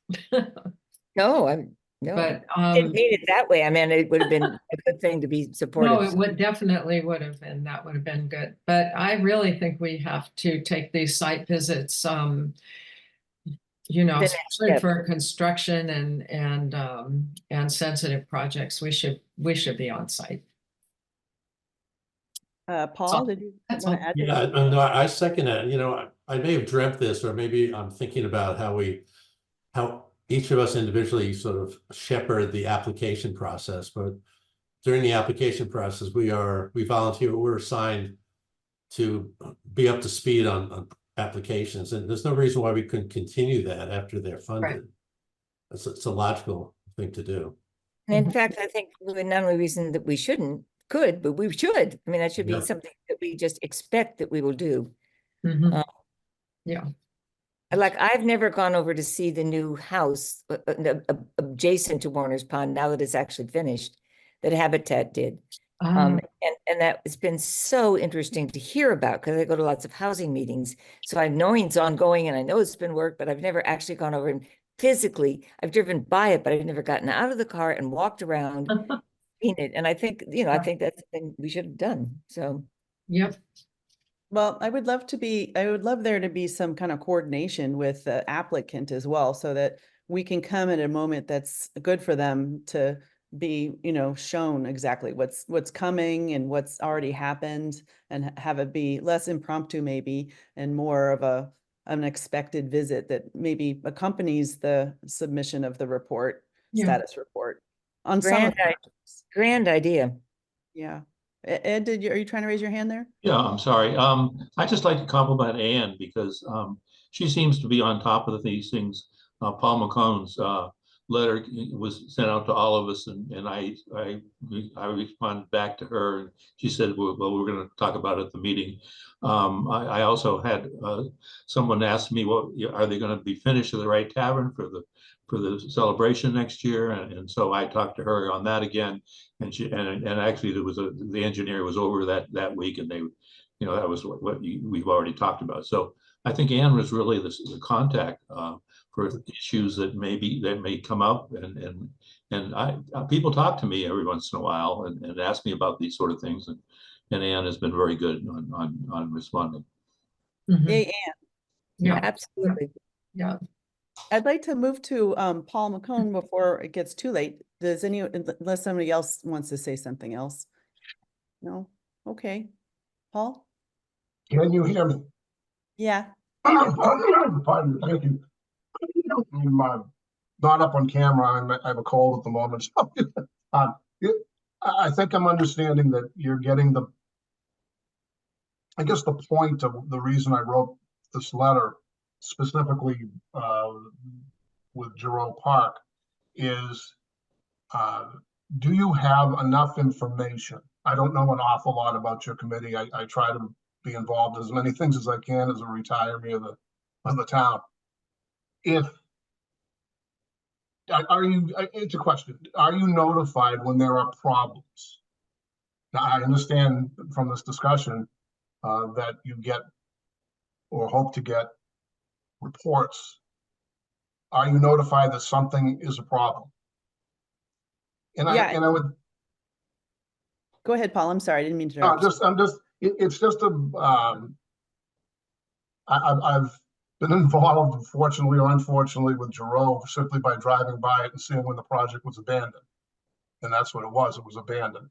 No, no, But didn't mean it that way. I mean, it would have been a good thing to be supportive. no, it would definitely would have been, that would have been good. But I really think we have to take these site visits, next especially step. for construction and sensitive projects, we should be on site. Paul, did you that's want to all. add? Yeah, no, I second that. I may have dreamt this, or maybe I'm thinking about how each of us individually sort of shepherd the application process, but during the application process, we volunteer, we're assigned to be up to speed on applications, and there's no reason why we couldn't continue that after they're funded. It's a logical thing to do. And in fact, I think the only reason that we could, but we should. I mean, that should Yeah. be something that we just expect that we will do. Mhm. Yeah. Like, I've never gone over to see the new house adjacent to Warner's Pond, now that it's actually finished, that Habitat did. And that has been so interesting to hear about, because I go to lots of housing meetings. So I know it's ongoing and I know it's been worked, but I've never actually gone over and physically, I've driven by it, but I've never gotten out of the car and walked around, seen it. And I think, I think that's the thing we should have done. So. Yep. Well, I would love there to be some kind of coordination with the applicant as well, so that we can come at a moment that's good for them to be, shown exactly what's coming and what's already happened, and have it be less impromptu maybe, and more of an expected visit that maybe accompanies the submission of the report, Yeah. status report on some of Grand, the projects. grand idea. Yeah. Ed, are you trying to raise your hand there? Yeah, I'm sorry. I'd just like to compliment Anne because she seems to be on top of these things. Paul McCone's letter was sent out to all of us, and I responded back to her, and she said, well, we're going to talk about it at the meeting. I also had someone ask me, well, are they going to be finished at the right tavern for the celebration next year? And so I talked to her on that again. And actually there was the engineer was over that week, and they, that was what we've already talked about. So I think Anne was really the contact for issues that may come up, and people talk to me every once in a while and ask me about these sort of things, and Anne has been very good on responding. Mhm. Hey, Ann, Yeah, Absolutely. yeah. I'd like to move to Paul McCone before it gets too late. Unless somebody else wants to say something else? No? Okay. Paul? Can you hear me? Yeah. Pardon me, thank you. I'm not up on camera. I have a cold at the moment. So, I think I'm understanding that you're getting I guess the point of the reason I wrote this letter specifically with Giroux Park is, do you have enough information? I don't know an awful lot about your committee. I try to be involved as many things as I can as a retiree of the town. It's a question. Are you notified when there are problems? Now, I understand from this discussion that you get or hope to get reports. Are you notified that something is a problem? And Yeah. I would Go ahead, Paul. I'm sorry. I didn't mean to interrupt. it's just I've been involved, fortunately or unfortunately, with Giroux simply by driving by it and seeing when the project was abandoned. And that's what it was abandoned.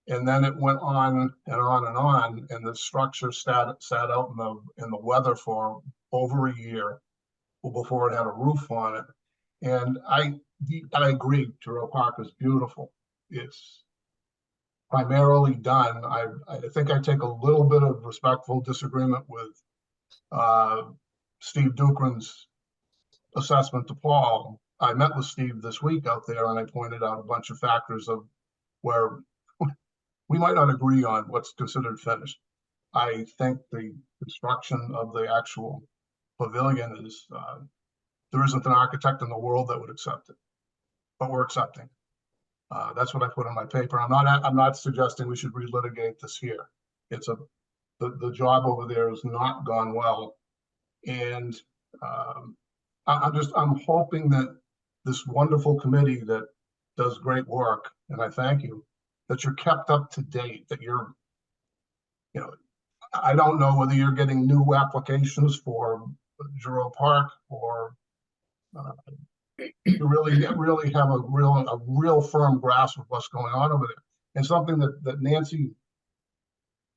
And then it went on and on and on, and the structure sat out in the weather for over a year before it had a roof on it. And I agree, Giroux Park is beautiful. It's primarily done. I think I take a little bit of respectful disagreement with Steve Dukran's assessment to Paul. I met with Steve this week out there, and I pointed out a bunch of factors of where we might not agree on what's considered finished. I think the construction of the actual pavilion is, there isn't an architect in the world that would accept it, but we're accepting. That's what I put in my paper. I'm not suggesting we should relitigate this here. It's the job over there has not gone well. And I'm hoping that this wonderful committee that does great work, and I thank you, that you're kept up to date, that you're, I don't know whether you're getting new applications for Giroux Park or you really have a real firm grasp of what's going on over there. And something that Nancy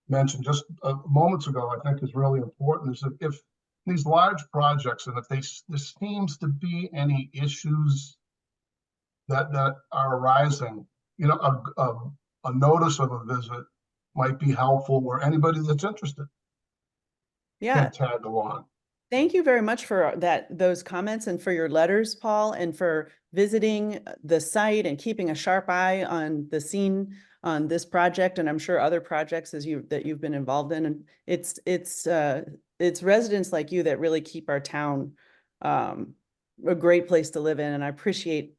mentioned just moments ago, I think is really important, is that if these large projects, and if there seems to be any issues that are arising, a notice of a visit might be helpful where anybody that's interested Yeah. can tag along. Thank you very much for those comments and for your letters, Paul, and for visiting the site and keeping a sharp eye on the scene on this project, and I'm sure other projects that you've been involved in. And it's residents like you that really keep our town a great place to live in, and I appreciate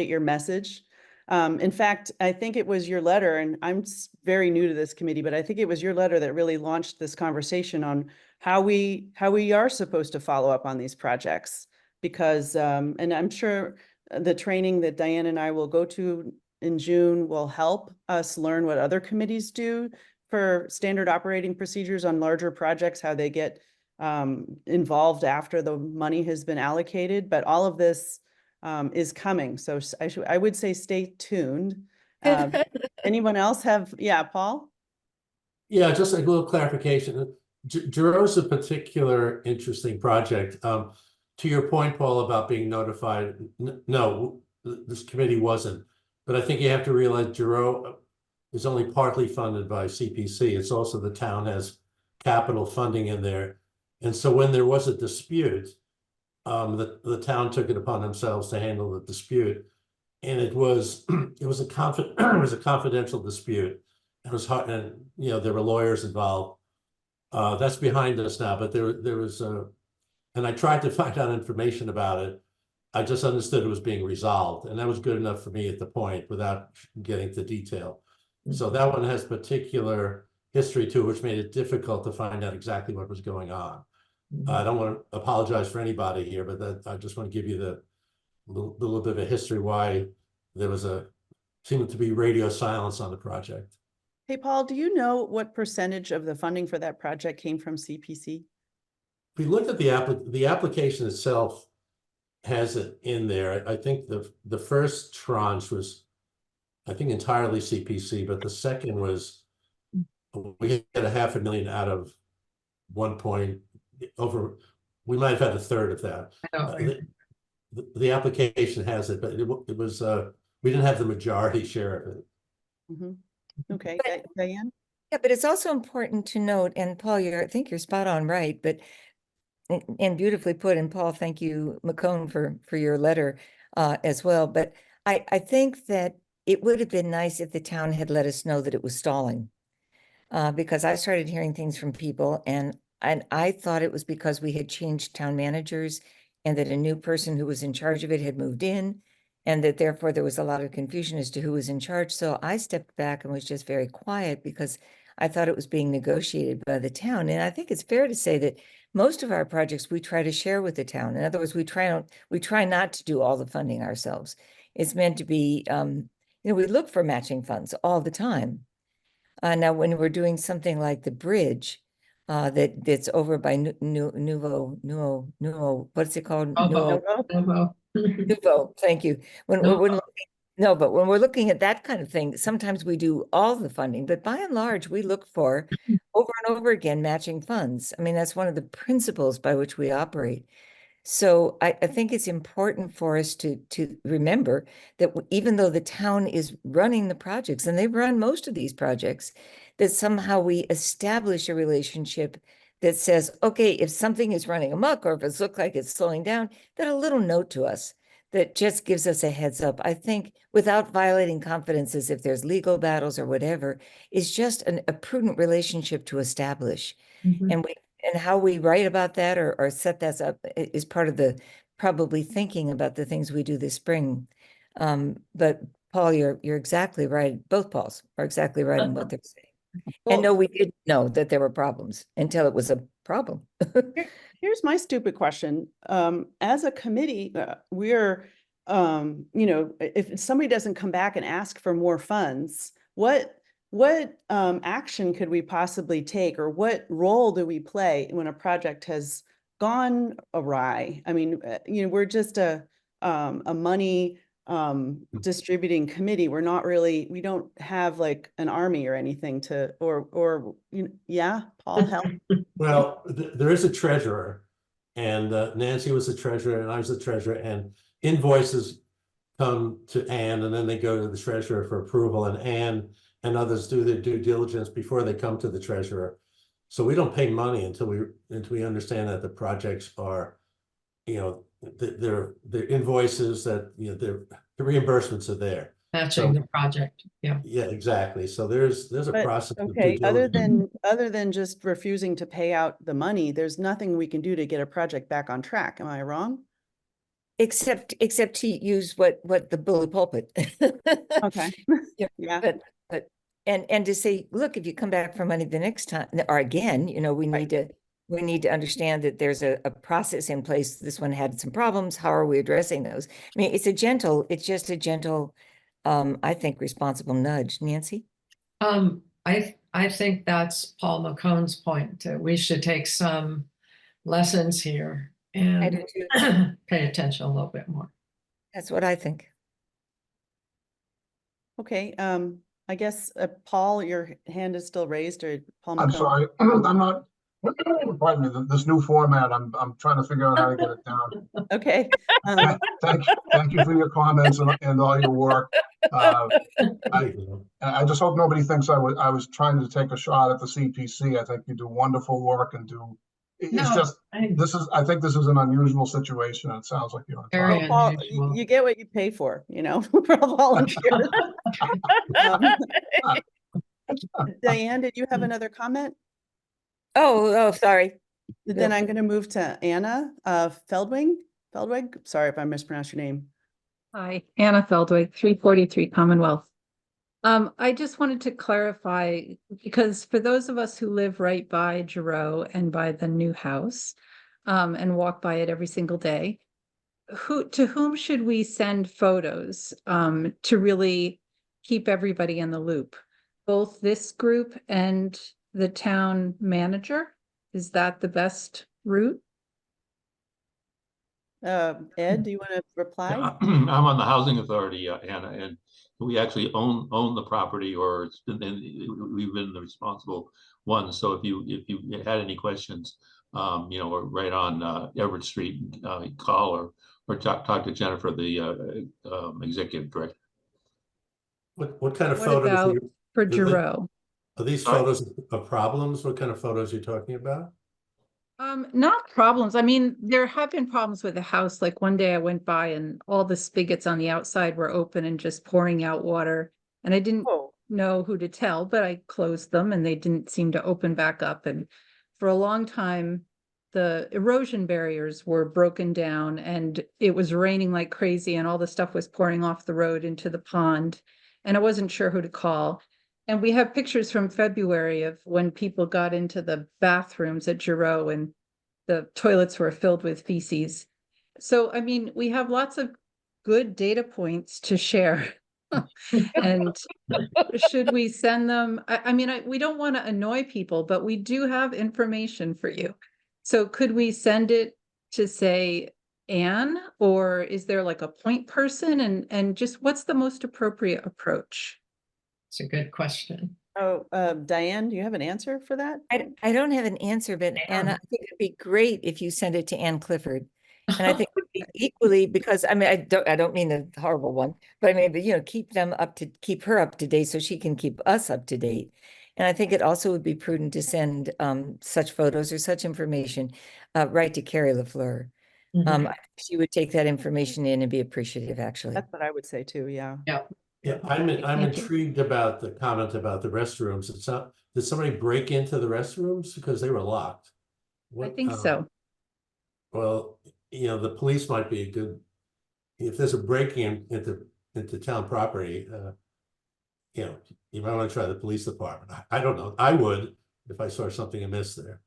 your message. In fact, I think it was your letter, and I'm very new to this committee, but I think it was your letter that really launched this conversation on how we are supposed to follow up on these projects. Because, and I'm sure the training that Diane and I will go to in June will help us learn what other committees do for standard operating procedures on larger projects, how they get involved after the money has been allocated. But all of this is coming. So I would say stay tuned. Anyone else have, yeah, Paul? Yeah, just a little clarification. Giroux a particular interesting project. To your point, Paul, about being notified, no, this committee wasn't. But I think you have to realize Giroux is only partly funded by CPC. It's also the town has capital funding in there. And so when there was a dispute, the town took it upon themselves to handle the dispute. And it was it was a confidential dispute. It was hard, and you know, there were lawyers involved. That's behind us now, but there was and I tried to find out information about it. I just understood it was being resolved, and that was good enough for me at the point without getting to detail. So that one has particular history too, which made it difficult to find out exactly what was going on. I don't want to apologize for anybody here, but I just want to give you the little bit of a history why there was seemed to be radio silence on the project. Hey, Paul, do you know what percentage of the funding for that project came from CPC? If we look at the application itself has it in there. I think the first tranche was, I think, entirely CPC, but the second was, we had $500,000 out of 1 point over, we might have had a third of that. The application has it, but it was, we didn't have the majority share of it. Mm-hmm. Okay, Diane? Yeah, but it's also important to note, and Paul, I think you're spot on right, but and beautifully put, and Paul, thank you, McCone, for your letter as well. But I think that it would have been nice if the town had let us know that it was stalling. Because I started hearing things from people, and I thought it was because we had changed town managers and that a new person who was in charge of it had moved in, and that therefore there was a lot of confusion as to who was in charge. So I stepped back and was just very quiet because I thought it was being negotiated by the town. And I think it's fair to say that most of our projects we try to share with the town. In other words, we try not to do all the funding ourselves. It's meant to be, we look for matching funds all the time. Now, when we're doing something like the bridge, that's over by Nuvo, what's it called? Nuvo, thank you. When we're looking at that kind of thing, sometimes we do all the funding, but by and large, we look for over and over again matching funds. I mean, that's one of the principles by which we operate. So I think it's important for us to remember that even though the town is running the projects, and they've run most of these projects, that somehow we establish a relationship that says, okay, if something is running amok or if it looks like it's slowing down, that a little note to us that just gives us a heads up. I think without violating confidences, if there's legal battles or whatever, is just a prudent relationship to establish. And how we write about that or set that up is part of the probably thinking about the things we do this spring. But Paul, you're exactly right. Both Pauls are exactly right in what they're saying. Well, and no, we didn't know that there were problems until it was a problem. Here's my stupid question. As a committee, we're, if somebody doesn't come back and ask for more funds, what action could we possibly take, or what role do we play when a project has gone awry? I mean, we're just a money distributing committee. We're not really, we don't have like an army or anything to, yeah, Paul, help. Well, there is a treasurer, and Nancy was the treasurer and I was the treasurer, and invoices come to Anne and then they go to the treasurer for approval, and Anne and others do their due diligence before they come to the treasurer. So we don't pay money until we understand that the projects are, their invoices, that, the reimbursements are there. Matching the project, yeah. Yeah, exactly. So there's a But, process. of okay, due other diligence. than just refusing to pay out the money, there's nothing we can do to get a project back on track. Am I wrong? Except to use what the bully pulpit. Okay. Yeah. Yeah. But and to say, look, if you come back for money the next time, or again, we need to understand that there's a process in place. This one had some problems. How are we addressing those? I mean, it's just a gentle, I think, responsible nudge. Nancy? I think that's Paul McCone's point. We should take some lessons here and pay attention a little bit more. That's what I think. Okay, I guess, Paul, your hand is still raised, or Paul I'm McCone? sorry, I'm not pardon me, this new format, I'm trying to figure out how to get it down. Okay. Thank you for your comments and all your work. I just hope nobody thinks I was trying to take a shot at the CPC. I think you do wonderful work and it's No, just, I think this is an unusual situation, and it sounds like you're on top. Very Well, Paul, unusual. you get what you pay for, for all volunteers. Diane, did you have another comment? Oh, sorry. Then I'm going to move to Anna Feldwig. Sorry if I mispronounced your name. Hi, Anna Feldwig, 343 Commonwealth. I just wanted to clarify, because for those of us who live right by Giroux and by the new house, and walk by it every single day, to whom should we send photos to really keep everybody in the loop? Both this group and the town manager? Is that the best route? Ed, do you want to reply? I'm on the housing authority, Anna, and we actually own the property, or we've been the responsible ones. So if you had any questions, we're right on Everett Street, call or talk to Jennifer, the executive director. What kind of What photos? about for are they- Giroux? Are these photos of problems? What kind of photos are you talking about? Not problems. I mean, there have been problems with the house. Like one day I went by and all the spigots on the outside were open and just pouring out water. And I didn't Oh, know who to tell, but I closed them and they didn't seem to open back up. And for a long time, the erosion barriers were broken down and it was raining like crazy and all the stuff was pouring off the road into the pond. And I wasn't sure who to call. And we have pictures from February of when people got into the bathrooms at Giroux and the toilets were filled with feces. So, I mean, we have lots of good data points to share. And should we send them? I mean, we don't want to annoy people, but we do have information for you. So could we send it to, say, Anne, or is there like a point person? And just what's the most appropriate approach? It's a good question. oh, Diane, do you have an answer for that? I don't have an answer, but Anna, I think it'd be great if you send it to Ann Clifford. And I think it would be equally, because I mean, I don't mean the horrible one, but I mean, keep her up to date so she can keep us up to date. And I think it also would be prudent to send such photos or such information right to Carrie LaFleur. She would take that information in and be appreciative, actually. That's what I would say too, yeah. Yeah, I'm Thank you. intrigued about the comment about the restrooms. Did somebody break into the restrooms because they were locked? I think so. Well, the police might be a good, if there's a breaking into town property, you might want to try the police department. I don't know. I would if I saw something amiss there.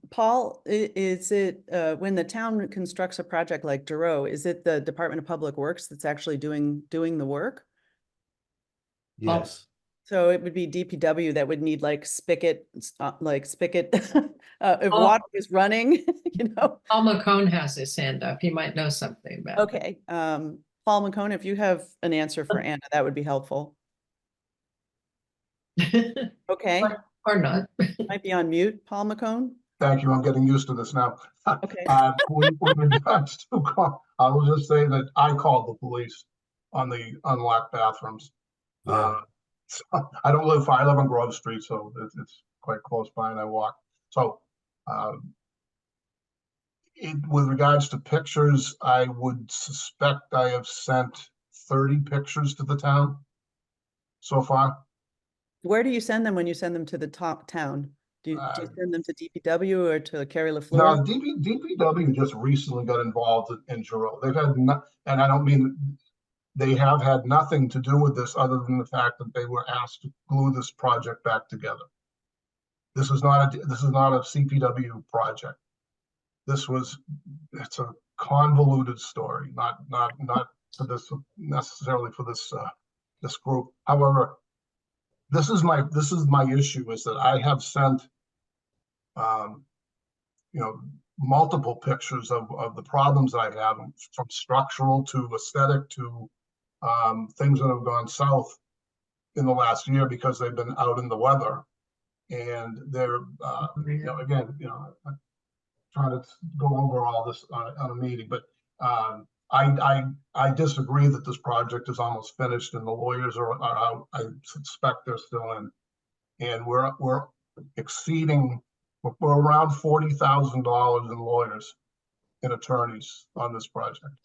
Paul, is it when the town constructs a project like Giroux, is it the Department of Public Works that's actually doing the work? Yes. So it would be DPW that would need like spigot, if water is running, Paul McCone has his hand up. He might know something about it. Okay, Paul McCone, if you have an answer for Anna, that would be helpful. Okay, Or not. might be on mute, Paul McCone. Thank you. I'm getting used to this now. Okay. With regards to I will just say that I called the police on the unlocked bathrooms. Yeah. So I live on Grove Street, so it's quite close by, and I walk. So, with regards to pictures, I would suspect I have sent 30 pictures to the town so far. Where do you send them when you send them to the top town? Do you send them to DPW or to Carrie No, LaFleur? DPW just recently got involved in Giroux. They've had and I don't mean they have had nothing to do with this other than the fact that they were asked to glue this project back together. This is not a CPW project. It's a convoluted story, not for this necessarily for this group. However, this is my issue, is that I have sent multiple pictures of the problems I have, from structural to aesthetic to things that have gone south. in the last year because they've been out in the weather. And they're, again, I'm trying to go over all this on a meeting, but I disagree that this project is almost finished and the lawyers are out. I suspect they're still in. And we're exceeding, we're around $40,000 in lawyers and attorneys on this project.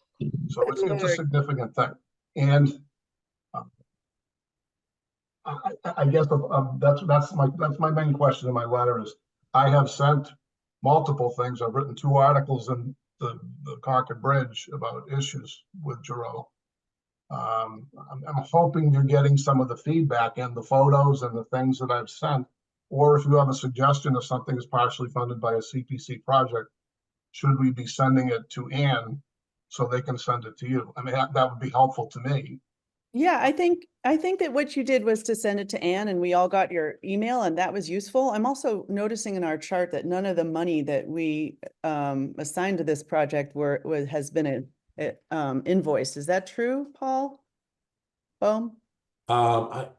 So it's a significant thing. And I guess that's my main question in my letter is I have sent multiple things. I've written 2 articles in the Concord Bridge about issues with Giroux. I'm hoping you're getting some of the feedback and the photos and the things that I've sent, or if you have a suggestion of something is partially funded by a CPC project, should we be sending it to Ann so they can send it to you? I mean, that would be helpful to me. Yeah, I think that what you did was to send it to Ann and we all got your email and that was useful. I'm also noticing in our chart that none of the money that we assigned to this project has been invoiced. Is that true, Paul? Bohm? I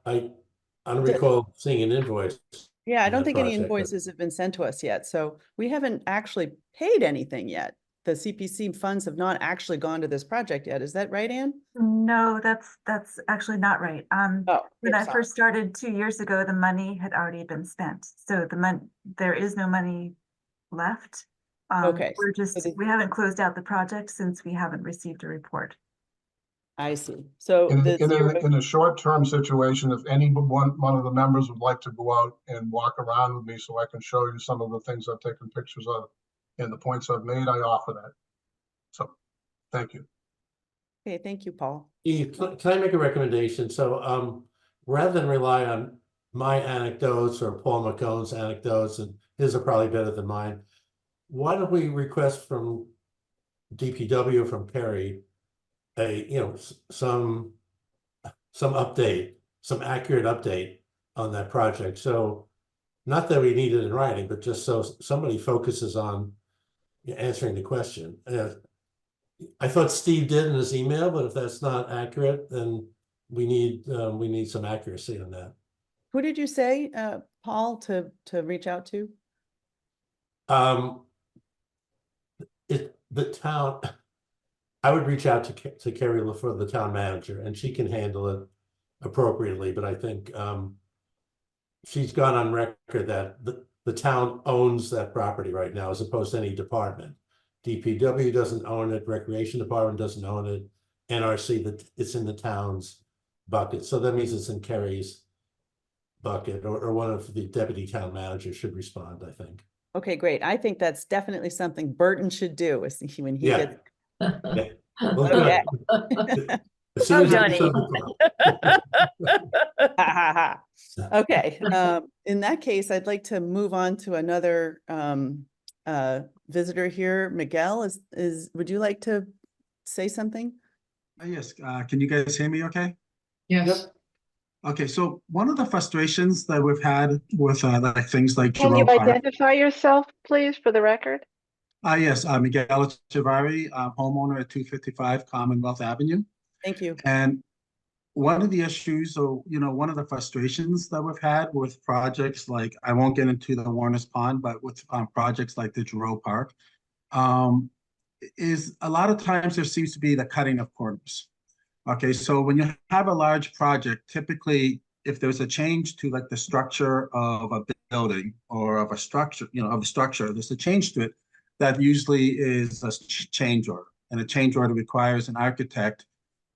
don't recall seeing an invoice. Yeah, I on don't that think any project, but- invoices have been sent to us yet. So we haven't actually paid anything yet. The CPC funds have not actually gone to this project yet. Is that right, Ann? No, that's actually not right. Oh, When I sorry. first started 2 years ago, the money had already been spent. So there is no money left. Okay, We're so just, we haven't closed out the project since we haven't received a report. I see. So In the a short-term situation, if any one of the members would like to go out and walk around with me so I can show you some of the things I've taken pictures of and the points I've made, I offer that. So, thank you. Okay, thank you, Paul. Can I make a recommendation? So rather than rely on my anecdotes or Paul McCone's anecdotes, and his are probably better than mine, why don't we request from DPW, from Perry, some update, some accurate update on that project. So not that we need it in writing, but just so somebody focuses on answering the question. I thought Steve did in his email, but if that's not accurate, then we need some accuracy on that. Who did you say, Paul, to reach out to? The town, I would reach out to Carrie LaFleur, the town manager, and she can handle it appropriately, but I think she's gone on record that the town owns that property right now as opposed to any department. DPW doesn't own it, Recreation Department doesn't own it, NRC, that it's in the town's bucket. So that means it's in Kerry's bucket, or one of the deputy town managers should respond, I think. Okay, great. I think that's definitely something Burton should do when he Yeah. gets. Yeah. Well, Okay. good. As soon as I get something- Okay, in that case, I'd like to move on to another visitor here. Miguel, would you like to say something? Yes, can you guys hear me okay? Yes. Okay, so one of the frustrations that we've had with like things like Can you Giroux Park. identify yourself, please, for the record? Yes, Miguel Echevarri, homeowner at 255 Commonwealth Avenue. Thank you. And one of the issues, or one of the frustrations that we've had with projects like, I won't get into the Warner's Pond, but with projects like the Giroux Park, is a lot of times there seems to be the cutting of corners. Okay, so when you have a large project, typically, if there's a change to like the structure of a building or of a structure, there's a change to it, that usually is a change order. And a change order requires an architect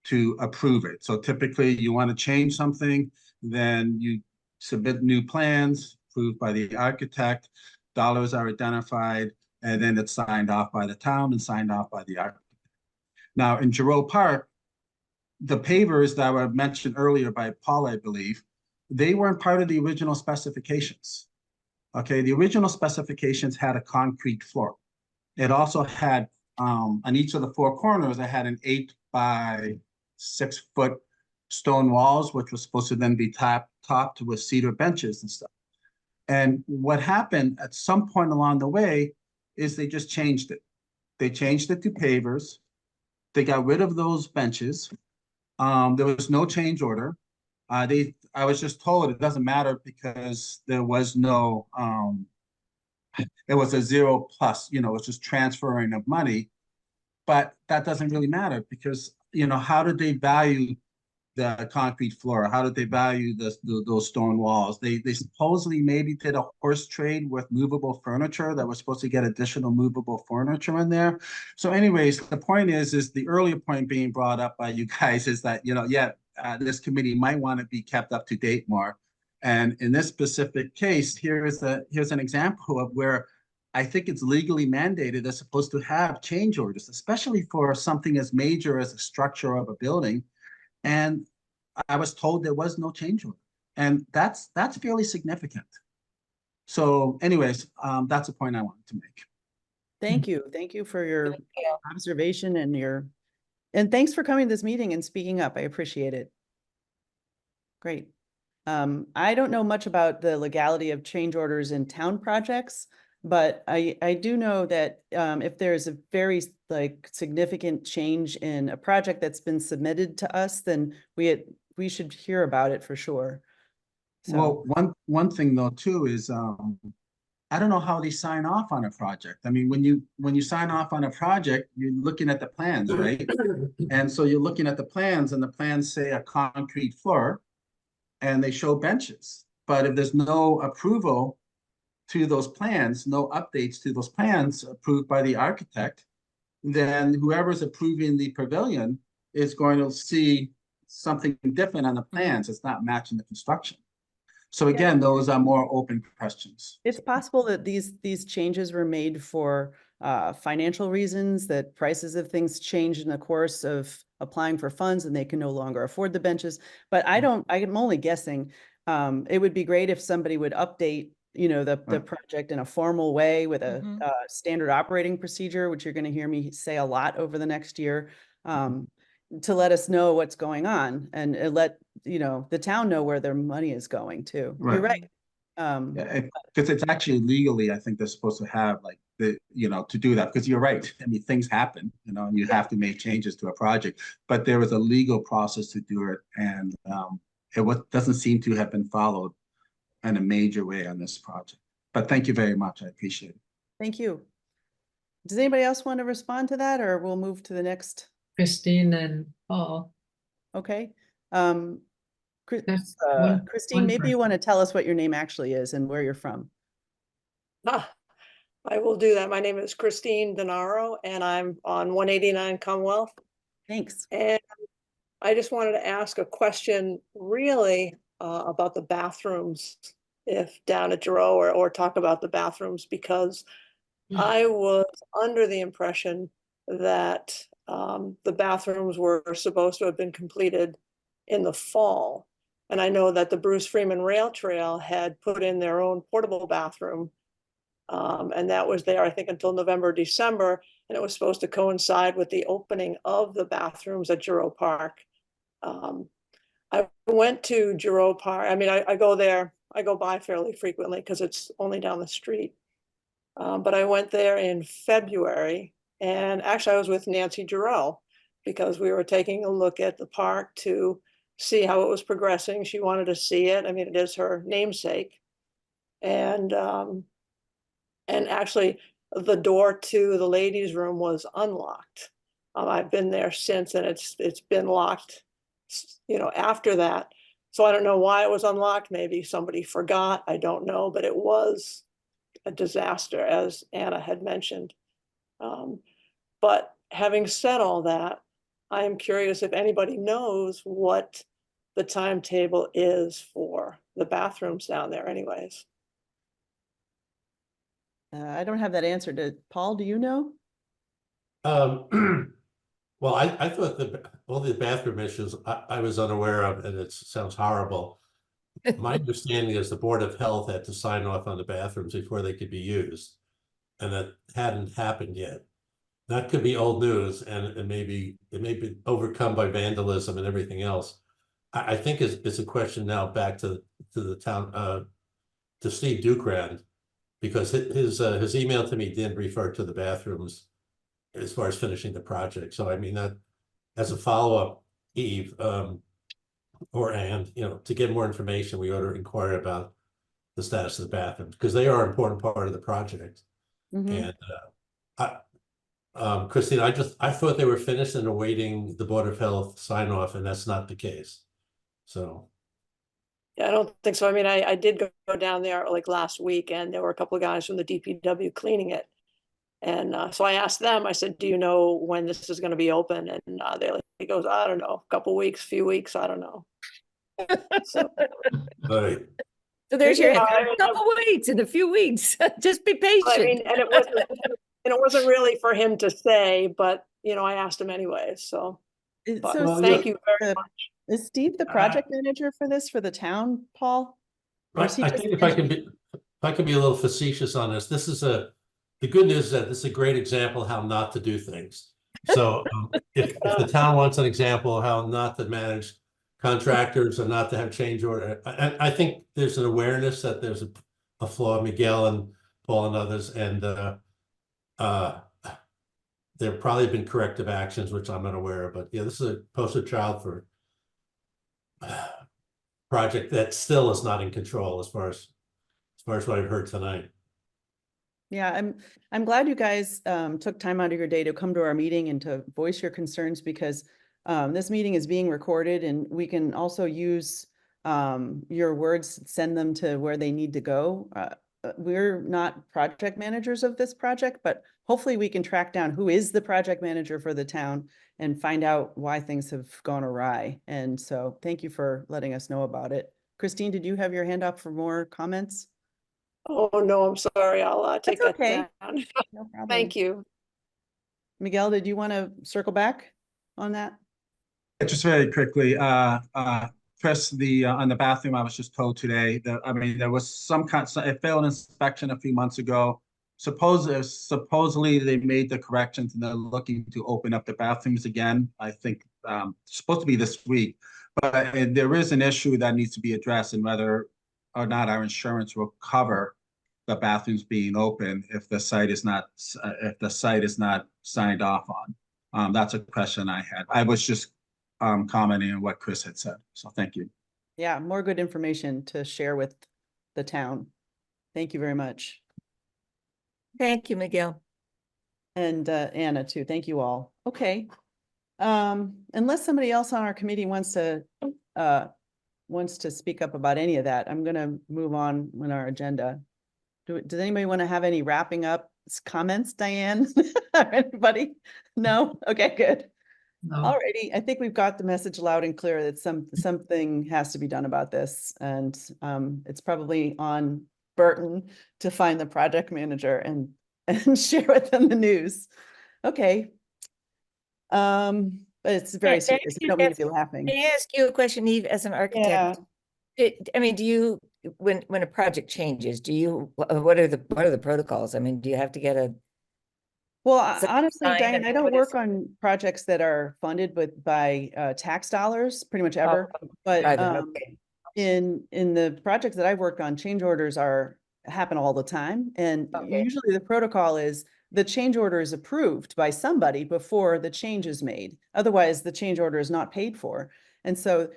to approve it. So typically you want to change something, then you submit new plans approved by the architect, dollars are identified, and then it's signed off by the town and signed off by the architect. Now in Giroux Park, the pavers that were mentioned earlier by Paul, I believe, they weren't part of the original specifications. Okay, the original specifications had a concrete floor. It also had, on each of the 4 corners, it had an 8 by 6 foot stone walls, which was supposed to then be topped with cedar benches and stuff. And what happened at some point along the way is they just changed it. They changed it to pavers. They got rid of those benches. There was no change order. I was just told it doesn't matter because there was no, it was a 0+, it's just transferring of money. But that doesn't really matter because, how did they value the concrete floor? How did they value those stone walls? They supposedly maybe did a horse trade with movable furniture that was supposed to get additional movable furniture in there. So anyways, the point is the earlier point being brought up by you guys is that, this committee might want to be kept up to date more. And in this specific case, here's an example of where I think it's legally mandated they're supposed to have change orders, especially for something as major as a structure of a building. And I was told there was no change order. And that's fairly significant. So anyways, that's a point I wanted to make. Thank you. Thank you for your observation and thanks for coming to this meeting and speaking up. I appreciate it. Great. I don't know much about the legality of change orders in town projects, but I do know that if there's a very significant change in a project that's been submitted to us, then we should hear about it for sure. So. Well, one thing though too is I don't know how they sign off on a project. I mean, when you sign off on a project, you're looking at the plans, right? And so you're looking at the plans, and the plans say a concrete floor, and they show benches. But if there's no approval to those plans, no updates to those plans approved by the architect, then whoever's approving the pavilion is going to see something different on the plans. It's not matching the construction. So again, those are more open questions. It's possible that these changes were made for financial reasons, that prices of things changed in the course of applying for funds and they can no longer afford the benches. But I'm only guessing. It would be great if somebody would update the project in a formal way with a standard operating procedure, which you're going to hear me say a lot over the next year, to let us know what's going on and let the town know where their money is going too. Right. You're right. Because it's actually legally, I think they're supposed to have to do that, because you're right. I mean, things happen, and you have to make changes to a project, but there is a legal process to do it. And it doesn't seem to have been followed in a major way on this project. But thank you very much. I appreciate it. Thank you. Does anybody else want to respond to that, or we'll move to the next? Christine and Paul. Okay. There's Christine, one maybe you want to tell us what your name actually is and where you're from. I will do that. My name is Christine Denaro, and I'm on 189 Commonwealth. Thanks. And I just wanted to ask a question really about the bathrooms, if down at Giroux, or talk about the bathrooms, because I was under the impression that the bathrooms were supposed to have been completed in the fall. And I know that the Bruce Freeman Rail Trail had put in their own portable bathroom. And that was there, I think, until November, December. And it was supposed to coincide with the opening of the bathrooms at Giroux Park. I went to Giroux Park. I mean, I go there, I go by fairly frequently because it's only down the street. But I went there in February, and actually I was with Nancy Giroux because we were taking a look at the park to see how it was progressing. She wanted to see it. I mean, it is her namesake. And actually the door to the ladies' room was unlocked. I've been there since, and it's been locked, after that. So I don't know why it was unlocked. Maybe somebody forgot. I don't know, but it was a disaster, as Anna had mentioned. But having said all that, I am curious if anybody knows what the timetable is for the bathrooms down there anyways. I don't have that answer. Paul, do you know? Well, I thought all the bathroom issues I was unaware of, and it sounds horrible. My understanding is the Board of Health had to sign off on the bathrooms before they could be used, and that hadn't happened yet. That could be old news, and it may be overcome by vandalism and everything else. I think it's a question now back to the town, to Steve Dukrand, because his email to me did refer to the bathrooms as far as finishing the project. So I mean, that as a follow-up, Eve, to get more information, we ought to inquire about the status of the bathrooms, because they are an important part of the project. Mhm. And Christine, I thought they were finished and awaiting the Board of Health sign off, and that's not the case. So, Yeah, I don't think so. I mean, I did go down there like last week, and there were a couple of guys from the DPW cleaning it. And so I asked them, I said, do you know when this is going to be open? And he goes, I don't know, a couple weeks, few weeks, I don't know. So, but So there's your, Yeah, answer. A couple weeks, in a few weeks, just be patient. I mean, and it wasn't really for him to say, but I asked him anyway. So, but So thank Steve, you very much. is Steve the project manager for this, for the town, Paul? Or is he I just think if I can be a little facetious on this, the good news is that this is a great example of how not to do things. So if the town wants an example of how not to manage contractors or not to have change order, I think there's an awareness that there's a flaw, Miguel and Paul and others, and there have probably been corrective actions, which I'm not aware of, but yeah, this is a poster child for project that still is not in control as far as what I've heard tonight. Yeah, I'm glad you guys took time out of your day to come to our meeting and to voice your concerns, because this meeting is being recorded, and we can also use your words, send them to where they need to go. We're not project managers of this project, but hopefully we can track down who is the project manager for the town and find out why things have gone awry. And so thank you for letting us know about it. Christine, did you have your hand up for more comments? Oh, no, I'm sorry. I'll take That's that okay. down. No problem. Thank you. Miguel, did you want to circle back on that? Just very quickly, Chris, on the bathroom, I was just told today that, I mean, there was some kind, it failed inspection a few months ago. Supposedly they made the corrections and they're looking to open up the bathrooms again. I think supposed to be this week, but there is an issue that needs to be addressed, and whether or not our insurance will cover the bathrooms being open if the site is not signed off on. That's a question I had. I was just commenting on what Chris had said. So thank you. Yeah, more good information to share with the town. Thank you very much. Thank you, Miguel. And Anna too. Thank you all. Okay. Unless somebody else on our committee wants to speak up about any of that, I'm gonna move on with our agenda. Does anybody want to have any wrapping up comments, Diane? Anybody? No? Okay, good. No. Alrighty, I think we've got the message loud and clear that something has to be done about this, and it's probably on Burton to find the project manager and share with them the news. Okay. But it's very Can I serious. ask I you don't mean to be Can laughing. I ask you a question, Eve, as an architect? I mean, do you, when a project changes, what are the protocols? I mean, do you have to get a Well, Something honestly, signed, Diane, and I don't what is- work on projects that are funded by tax dollars pretty much ever. But private? Okay. in the projects that I've worked on, change orders happen all the time. And Okay. usually the protocol is the change order is approved by somebody before the change is made. Otherwise, the change order is not paid for. And so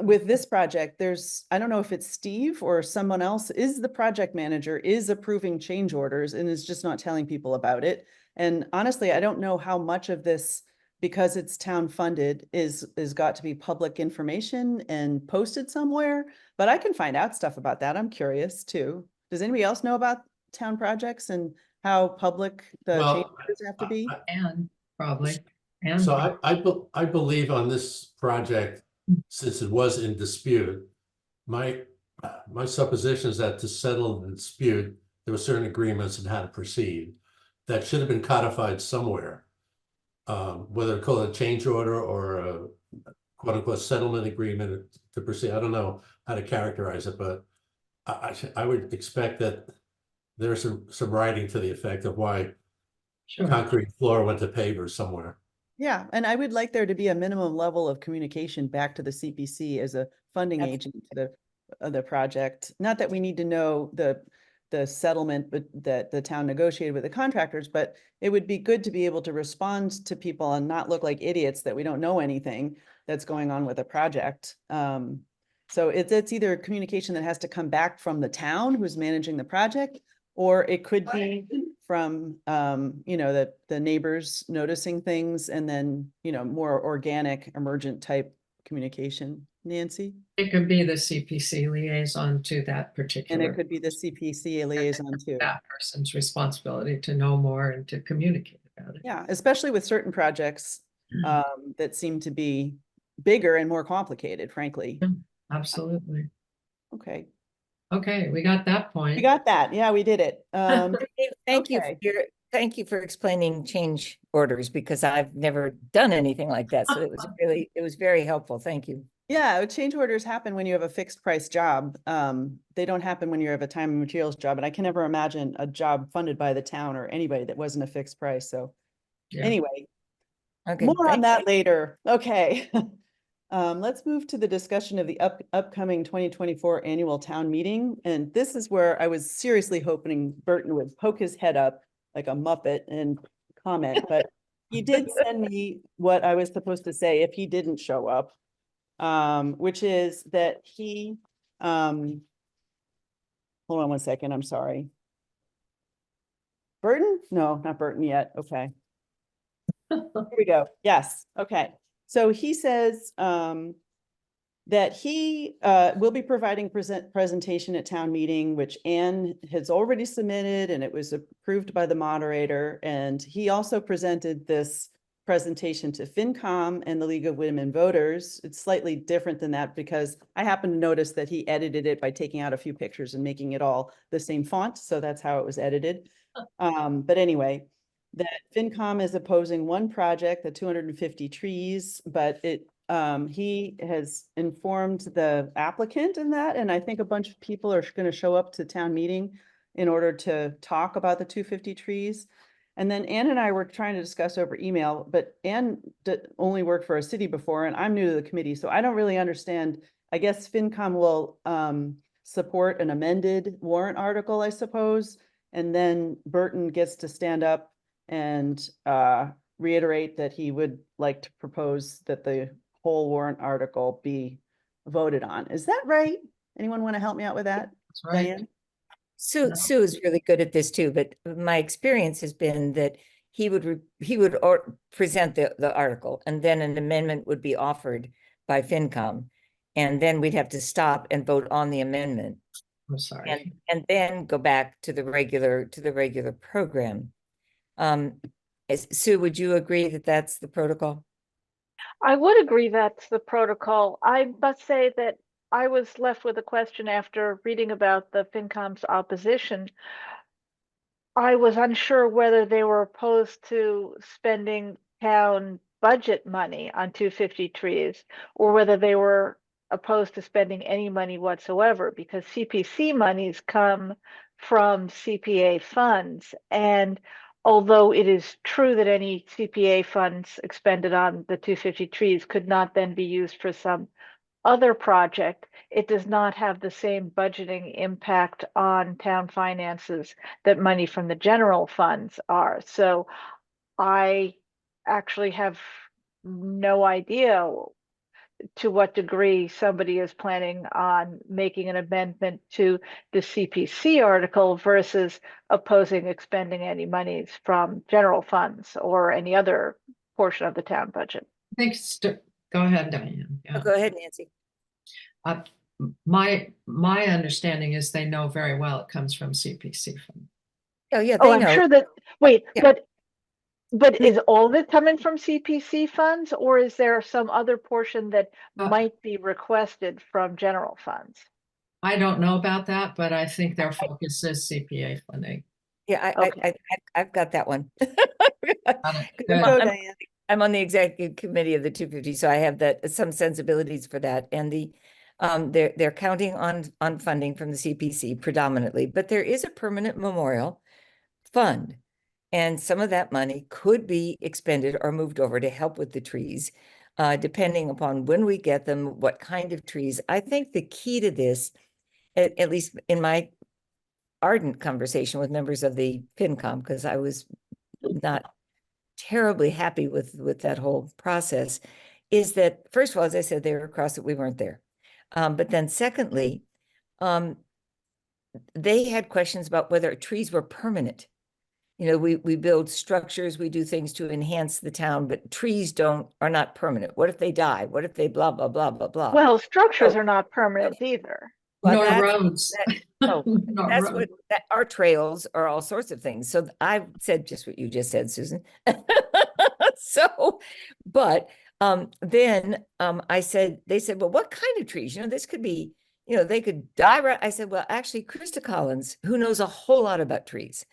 with this project, I don't know if it's Steve or someone else is the project manager, is approving change orders and is just not telling people about it. And honestly, I don't know how much of this, because it's town funded, is got to be public information and posted somewhere, but I can find out stuff about that. I'm curious too. Does anybody else know about town projects and how public the change orders have to be? And probably. And So I believe on this project, since it was in dispute, my supposition is that to settle the dispute, there were certain agreements on how to proceed that should have been codified somewhere. Whether to call it a change order or a quote unquote settlement agreement to proceed. I don't know how to characterize it, but I would expect that there's some writing to the effect of why concrete floor went to pavers somewhere. Yeah, and I would like there to be a minimum level of communication back to the CPC as a funding agent to the project. Not that we need to know the settlement that the town negotiated with the contractors, but it would be good to be able to respond to people and not look like idiots that we don't know anything, that's going on with a project. So it's either communication that has to come back from the town who's managing the project, or it could be from, you know, the neighbors noticing things, and then, you know, more organic, emergent type communication. Nancy? It could be the CPC liaison to that And particular. it could be the CPC liaison too. That person's responsibility to know more and to communicate about it. Yeah, especially with certain projects that seem to be bigger and more complicated, frankly. Absolutely. Okay, Okay, we got that point. we got that. Yeah, we did it. Thank you okay. for thank you for explaining change orders, because I've never done anything like that. So it was very helpful. Thank you. Yeah, change orders happen when you have a fixed price job. They don't happen when you have a time and materials job. And I can never imagine a job funded by the town or anybody that wasn't a fixed price. So Yeah. anyway, Okay, more on thank that you. later. Okay. Let's move to the discussion of the upcoming 2024 annual town meeting. And this is where I was seriously hoping Burton would poke his head up like a Muppet and comment, but he did send me what I was supposed to say if he didn't show up. Which is that he, hold on one second, I'm sorry. Burton? No, not Burton yet. Okay. Here we go. Yes. Okay. So he says, that he, will be providing presentation at town meeting, which Anne has already submitted, and it was approved by the moderator. And he also presented this presentation to FinCom and the League of Women Voters. It's slightly different than that because I happened to notice that he edited it by taking out a few pictures and making it all the same font. So that's how it was edited. But anyway, that FinCom is opposing one project, the 250 trees, but he has informed the applicant in that, and I think a bunch of people are going to show up to town meeting in order to talk about the 250 trees. And then Anne and I were trying to discuss over email, but Anne only worked for a city before, and I'm new to the committee, so I don't really understand. I guess FinCom will support an amended warrant article, I suppose, and then Burton gets to stand up and reiterate that he would like to propose that the whole warrant article be voted on. Is that right? Anyone want to help me out with that? That's right. Diane? Sue is really good at this too, but my experience has been that he would present the article, and then an amendment would be offered by FinCom, and then we'd have to stop and vote on the amendment, I'm sorry. and then go back to the regular program. Sue, would you agree that that's the protocol? I would agree that's the protocol. I must say that I was left with a question after reading about the FinCom's opposition. I was unsure whether they were opposed to spending town budget money on 250 trees, or whether they were opposed to spending any money whatsoever, because CPC monies come from CPA funds. And although it is true that any CPA funds expended on the 250 trees could not then be used for some other project, it does not have the same budgeting impact on town finances that money from the general funds are. So I actually have no idea to what degree somebody is planning on making an amendment to the CPC article versus opposing expending any monies from general funds or any other portion of the town budget. Thanks. Go ahead, Diane. Oh, Yeah. go ahead, Nancy. My understanding is they know very well it comes from CPC fund. Oh, yeah, Oh, they I'm know. sure that, wait, Yeah. but is all of it coming from CPC funds, or is there some other portion that might be requested from general funds? I don't know about that, but I think their focus is CPA funding. Yeah, Okay. I've got that one. Good. I'm on the executive committee of the 250, so I have some sensibilities for that. And they're counting on funding from the CPC predominantly, but there is a permanent memorial fund, and some of that money could be expended or moved over to help with the trees, depending upon when we get them, what kind of trees. I think the key to this, at least in my ardent conversation with members of the FinCom, because I was not terribly happy with that whole process, is that, first of all, as I said, they were across it, we weren't there. But then secondly, they had questions about whether trees were permanent. You know, we build structures, we do things to enhance the town, but trees are not permanent. What if they die? What if they blah, blah, blah, blah, blah? Well, structures So- are not permanent either. Well, Nor that's- roads. no, Nor That's roads. what, our trails are all sorts of things. So I said just what you just said, Susan. So, but then they said, well, what kind of trees? You know, this could be, you know, they could die. I said, well, actually, Krista Collins, who knows a whole lot about trees,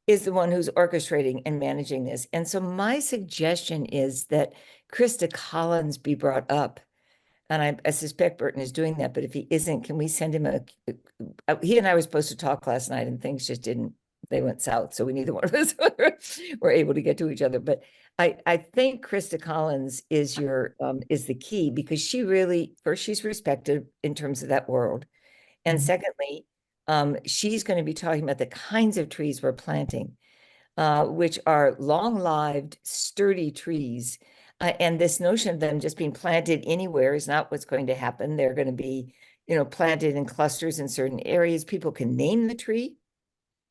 is the one who's orchestrating and managing this. And so my suggestion is that Krista Collins be brought up. And I suspect Burton is doing that, but if he isn't, can we send him he and I were supposed to talk last night and things just they went south. So we neither one of us were able to get to each other. But I think Krista Collins is is the key, because she really, first, she's respected in terms of that world. And secondly, she's going to be talking about the kinds of trees we're planting, which are long-lived, sturdy trees. And this notion of them just being planted anywhere is not what's going to happen. They're going to be, you know, planted in clusters in certain areas. People can name the tree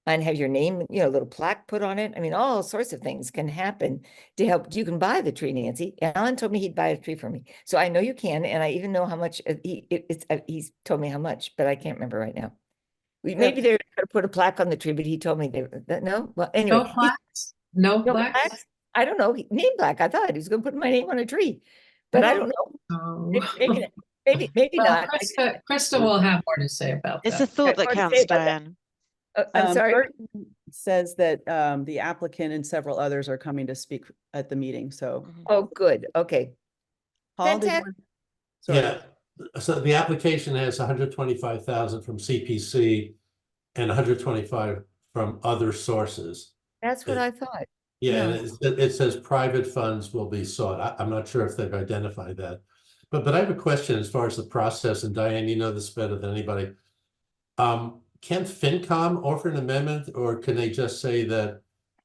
and have your name, you know, a little plaque put on it. I mean, all sorts of things can happen to help. You can buy the tree, Nancy. Alan told me he'd buy a tree for me. So I know you can. And I even know how much he's told me how much, but I can't remember right now. Maybe they're going to put a plaque on the tree, but he told me no. Well, anyway. No plaques? No plaques? I don't know. Name plaque. I thought he was going to put my name on a tree, but I don't know. Oh. Maybe Well, not. Krista will have more to say about It's that. the thought that What to counts, say about that? Diane. I'm sorry. Burton says that the applicant and several others are coming to speak at the meeting, so. Mhm. Oh, good. Okay. Paul, did you Fantastic. Sorry. Yeah, so the application has 125,000 from CPC and 125 from other sources. That's what I thought. Yeah, and it says private funds will be sought. I'm not sure if they've identified that. But I have a question as far as the process, and Diane, you know this better than anybody. Can FinCom offer an amendment, or can they just say that,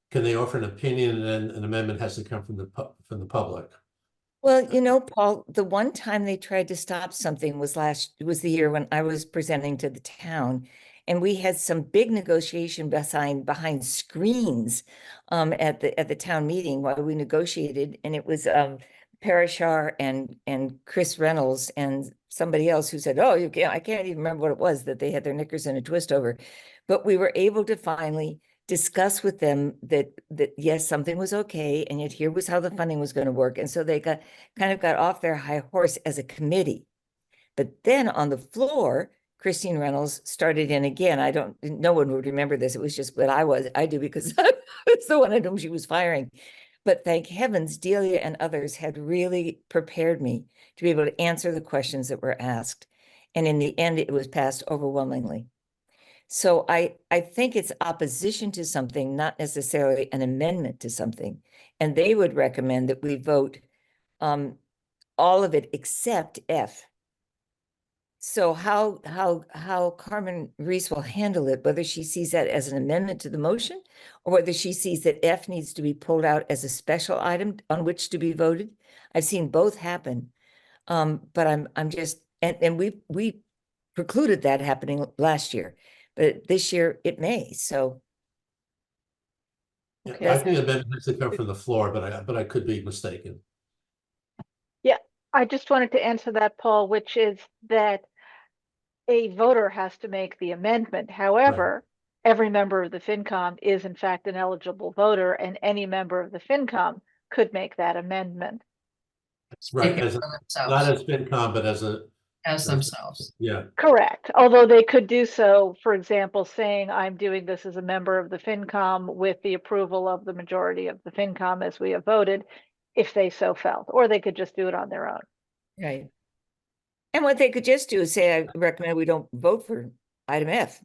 can they offer an opinion and then an amendment has to come from the public? Well, you know, Paul, the one time they tried to stop something was the year when I was presenting to the town. And we had some big negotiation behind screens at the town meeting while we negotiated. And it was Parashar and Chris Reynolds and somebody else who said, oh, I can't even remember what it was that they had their knickers in a twist over. But we were able to finally discuss with them that yes, something was okay, and yet here was how the funding was going to work. And so they got off their high horse as a committee. But then on the floor, Christine Reynolds started in again. No one would remember this. It was just what I do because it's the one at whom she was firing. But thank heavens, Delia and others had really prepared me to be able to answer the questions that were asked. And in the end, it was passed overwhelmingly. So I think it's opposition to something, not necessarily an amendment to something. And they would recommend that we vote all of it except F. So how Carmen Reese will handle it, whether she sees that as an amendment to the motion or whether she sees that F needs to be pulled out as a special item on which to be voted. I've seen both happen. But I'm just, and we precluded that happening last year, but this year it may, so. Yeah, Okay. I think the amendment has to come from the floor, but I could be mistaken. I just wanted to answer that, Paul, which is that a voter has to make the amendment. However, every member of the FinCom is in fact an eligible voter, and any member of the FinCom could make that amendment. Right, Speak as for not themselves, as FinCom, but as themselves. yeah. Correct. Although they could do so, for example, saying, I'm doing this as a member of the FinCom with the approval of the majority of the FinCom as we have voted, if they so felt, or they could just do it on their own. Right. And what they could just do is say, I recommend we don't vote for item F.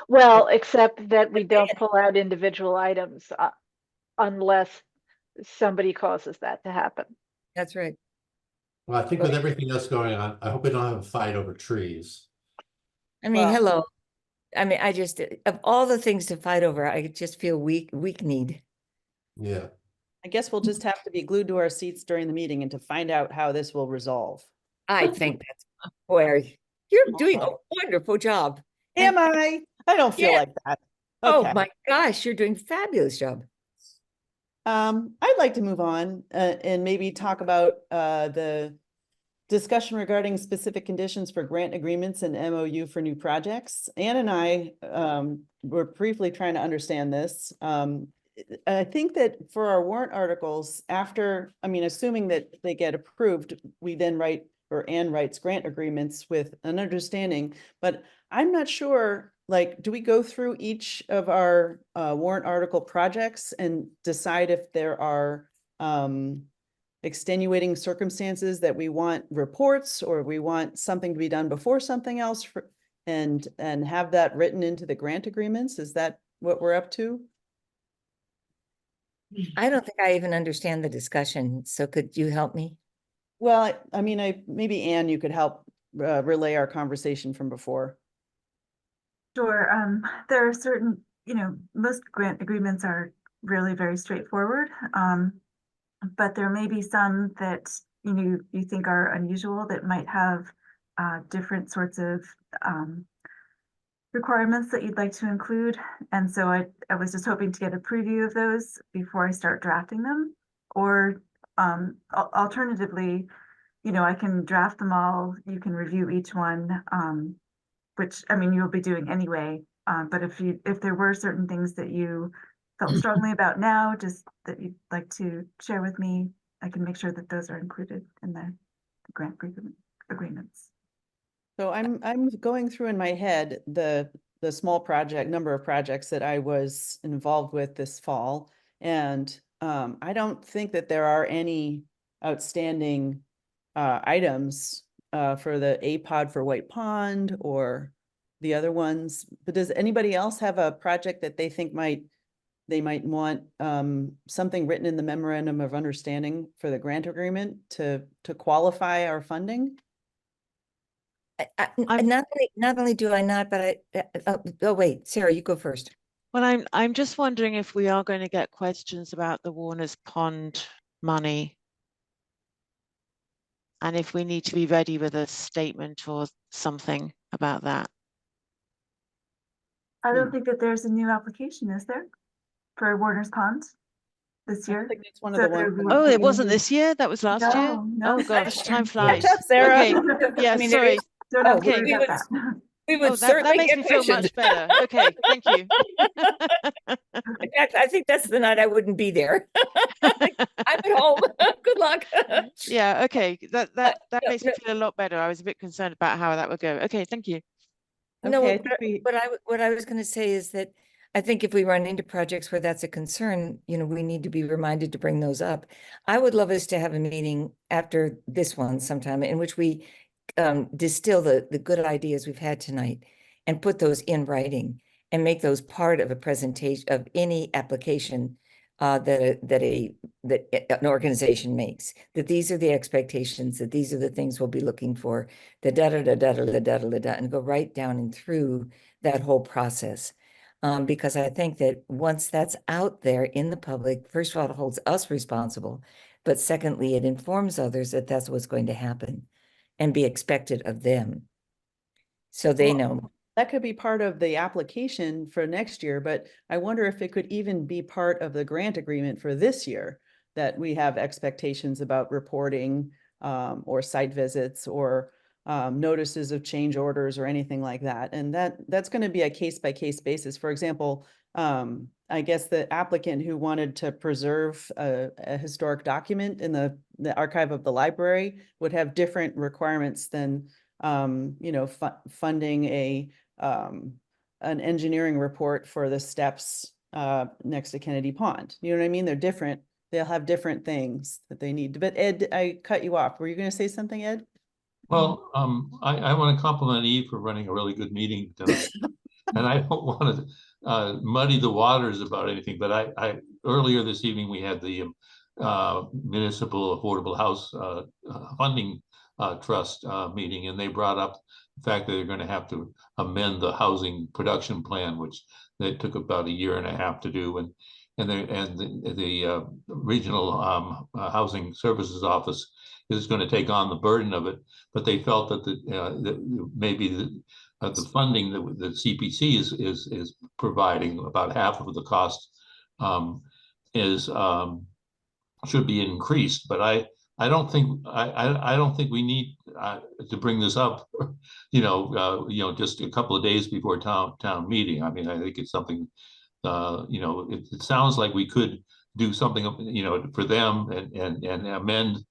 Well, except that we don't pull out individual items unless somebody causes that to happen. That's right. Well, I think with everything else going on, I hope we don't have a fight over trees. I mean, Well- hello. I mean, of all the things to fight over, I just feel weak-kneed. Yeah. I guess we'll just have to be glued to our seats during the meeting and to find out how this will resolve. I think that's where you're doing a wonderful job. Am I? I don't feel Yeah. like that. Oh Okay. my gosh, you're doing a fabulous job. I'd like to move on and maybe talk about the discussion regarding specific conditions for grant agreements and MOU for new projects. Ann and I were briefly trying to understand this. I think that for our warrant articles, after, I mean, assuming that they get approved, we then write, or Ann writes grant agreements with an understanding, but I'm not sure, like, do we go through each of our warrant article projects and decide if there are extenuating circumstances that we want reports, or we want something to be done before something else and have that written into the grant agreements? Is that what we're up to? I don't think I even understand the discussion. So could you help me? Well, I mean, maybe Ann, you could help relay our conversation from before. Sure. There are certain, most grant agreements are really very straightforward. But there may be some that, you think are unusual that might have different sorts of requirements that you'd like to include. And so I was just hoping to get a preview of those before I start drafting them. Or alternatively, I can draft them all, you can review each one, which, I mean, you'll be doing anyway. But if there were certain things that you felt strongly about now, just that you'd like to share with me, I can make sure that those are included in the grant agreements. So I'm going through in my head the small number of projects that I was involved with this fall. And I don't think that there are any outstanding items for the APOD for White Pond or the other ones. But does anybody else have a project that they think they might want something written in the memorandum of understanding for the grant agreement to qualify our funding? Not only do I not, but oh wait, Sarah, you go first. Well, I'm just wondering if we are going to get questions about the Warner's Pond money, and if we need to be ready with a statement or something about that. I don't think that there's a new application, is there, for Warner's Pond this year? I think it's one of the ones. Oh, it wasn't this year? That was last year? No, Oh gosh, time flies. Catch up, Sarah. Okay, yeah, I mean, sorry. Don't have to Oh, worry we about would- that. We would Oh, that certainly makes get me feel questioned. much better. Okay, thank you. In fact, I think that's the night I wouldn't be there. I'm at home. Good luck. Yeah, okay, that no, makes me no. feel a lot better. I was a bit concerned about how that would go. Okay, thank you. No, Okay, I think we- what I was going to say is that I think if we run into projects where that's a concern, we need to be reminded to bring those up. I would love us to have a meeting after this one sometime in which we distill the good ideas we've had tonight and put those in writing and make those part of a presentation of any application that an organization makes, that these are the expectations, that these are the things we'll be looking for, the da-da-da-da-da-da-da-da-da, and go right down and through that whole process. Because I think that once that's out there in the public, first of all, it holds us responsible, but secondly, it informs others that that's what's going to happen and be expected of them. So they know. That could be part of the application for next year, but I wonder if it could even be part of the grant agreement for this year, that we have expectations about reporting or site visits or notices of change orders or anything like that. And that's going to be a case-by-case basis. For example, I guess the applicant who wanted to preserve a historic document in the archive of the library would have different requirements than funding an engineering report for the steps next to Kennedy Pond. You know what I mean? They're different. They'll have different things that they need. But Ed, I cut you off. Were you going to say something, Ed? Well, I want to compliment Eve for running a really good meeting tonight. And I don't want to muddy the waters about anything, but I earlier this evening, we had the Municipal Affordable House Funding Trust meeting, and they brought up the fact that they're going to have to amend the housing production plan, which they took about 1.5 years to do. the regional housing services office is going to take on the burden of it. But they felt that maybe the funding that the CPC is providing, about half of the cost, should be increased. But I don't think we need to bring this up, just a couple of days before town meeting. I mean, I think it's something, it sounds like we could do something, for them and amend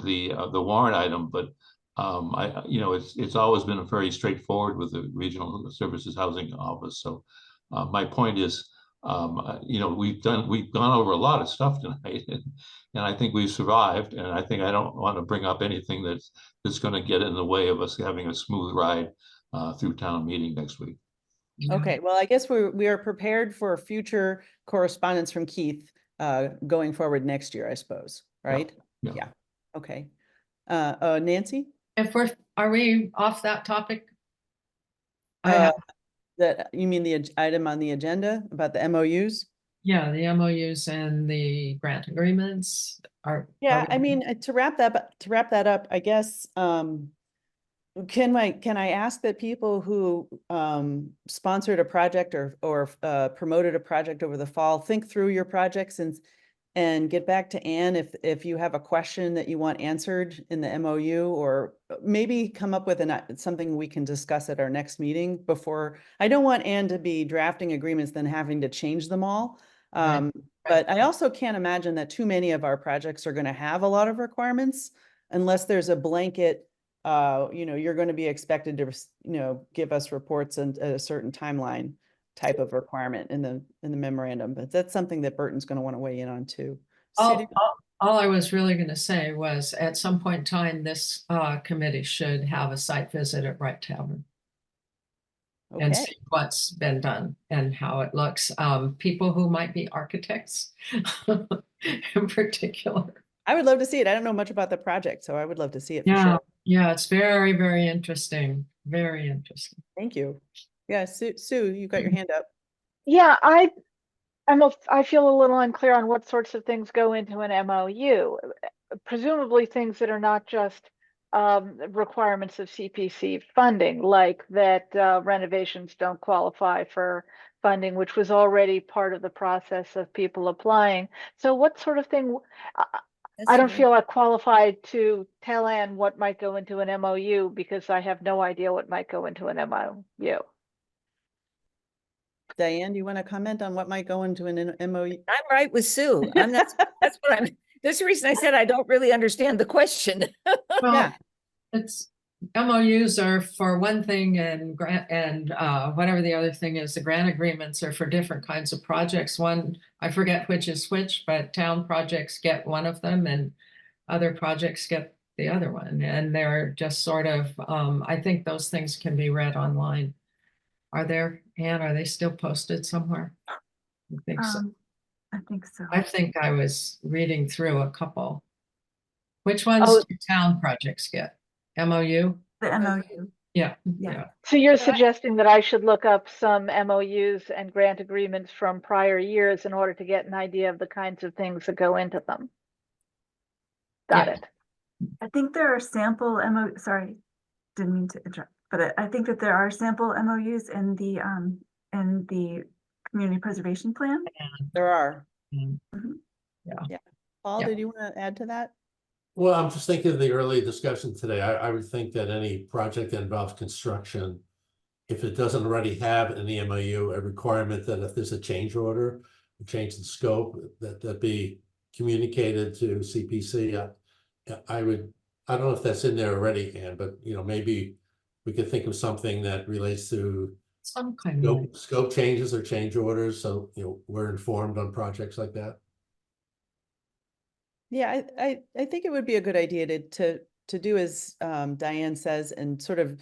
the warrant item. But it's always been very straightforward with the Regional Services Housing Office. So my point is, we've gone over a lot of stuff tonight, and I think we've survived. And I think I don't want to bring up anything that's going to get in the way of us having a smooth ride through town meeting next week. Okay, well, I guess we are prepared for future correspondence from Keith going forward next year, I suppose, right? Yeah. Okay. Nancy? Are we off that topic? You mean the item on the agenda about the MOUs? Yeah, the MOUs and the grant agreements are. Yeah, I mean, to wrap that up, I guess, can I ask that people who sponsored a project or promoted a project over the fall, think through your projects and get back to Anne if you have a question that you want answered in the MOU, or maybe come up with something we can discuss at our next meeting before. I don't want Anne to be drafting agreements then having to change them all. But I also can't imagine that too many of our projects are going to have a lot of requirements unless there's a blanket, you're going to be expected to, give us reports and a certain timeline type of requirement in the memorandum. But that's something that Burton's going to want to weigh in on too. All I was really going to say was, at some point in time, this committee should have a site visit at Wright Tavern. Okay. And see what's been done and how it looks. People who might be architects in particular. I would love to see it. I don't know much about the project, so I would love to see it for sure. Yeah, it's very, very interesting. Very interesting. Thank you. Yeah, Sue, you got your hand up. Yeah, I feel a little unclear on what sorts of things go into an MOU. Presumably things that are not just requirements of CPC funding, like that renovations don't qualify for funding, which was already part of the process of people applying. So what sort of thing, I don't feel like qualified to tell Anne what might go into an MOU because I have no idea what might go into an MOU. Diane, do you want to comment on what might go into an MOU? I'm right with Sue. That's the reason I said I don't really understand the question. Well, it's MOUs are for one thing, and whatever the other thing is, the grant agreements are for different kinds of projects. One, I forget which is which, but town projects get one of them and other projects get the other one. And they're just sort of, I think those things can be read online. Are they still posted somewhere? I think so. I think so. I think I was reading through a couple. Which ones do town projects get? MOU? The MOU. Yeah. So you're suggesting that I should look up some MOUs and grant agreements from prior years in order to get an idea of the kinds of things that go into them. Got it. I think there are sample sorry, didn't mean to interrupt, but I think that there are sample MOUs in the community preservation plan. There are. Mm-hmm. Yeah. Paul, did you want to add to that? Well, I'm just thinking of the early discussion today. I would think that any project that involves construction, if it doesn't already have in the MOU a requirement that if there's a change order, a change in scope, that be communicated to CPC. I don't know if that's in there already, Anne, but maybe we could think of something that relates to some kind of scope changes or change orders, so we're informed on projects like that. Yeah, I think it would be a good idea to do as Diane says, and sort of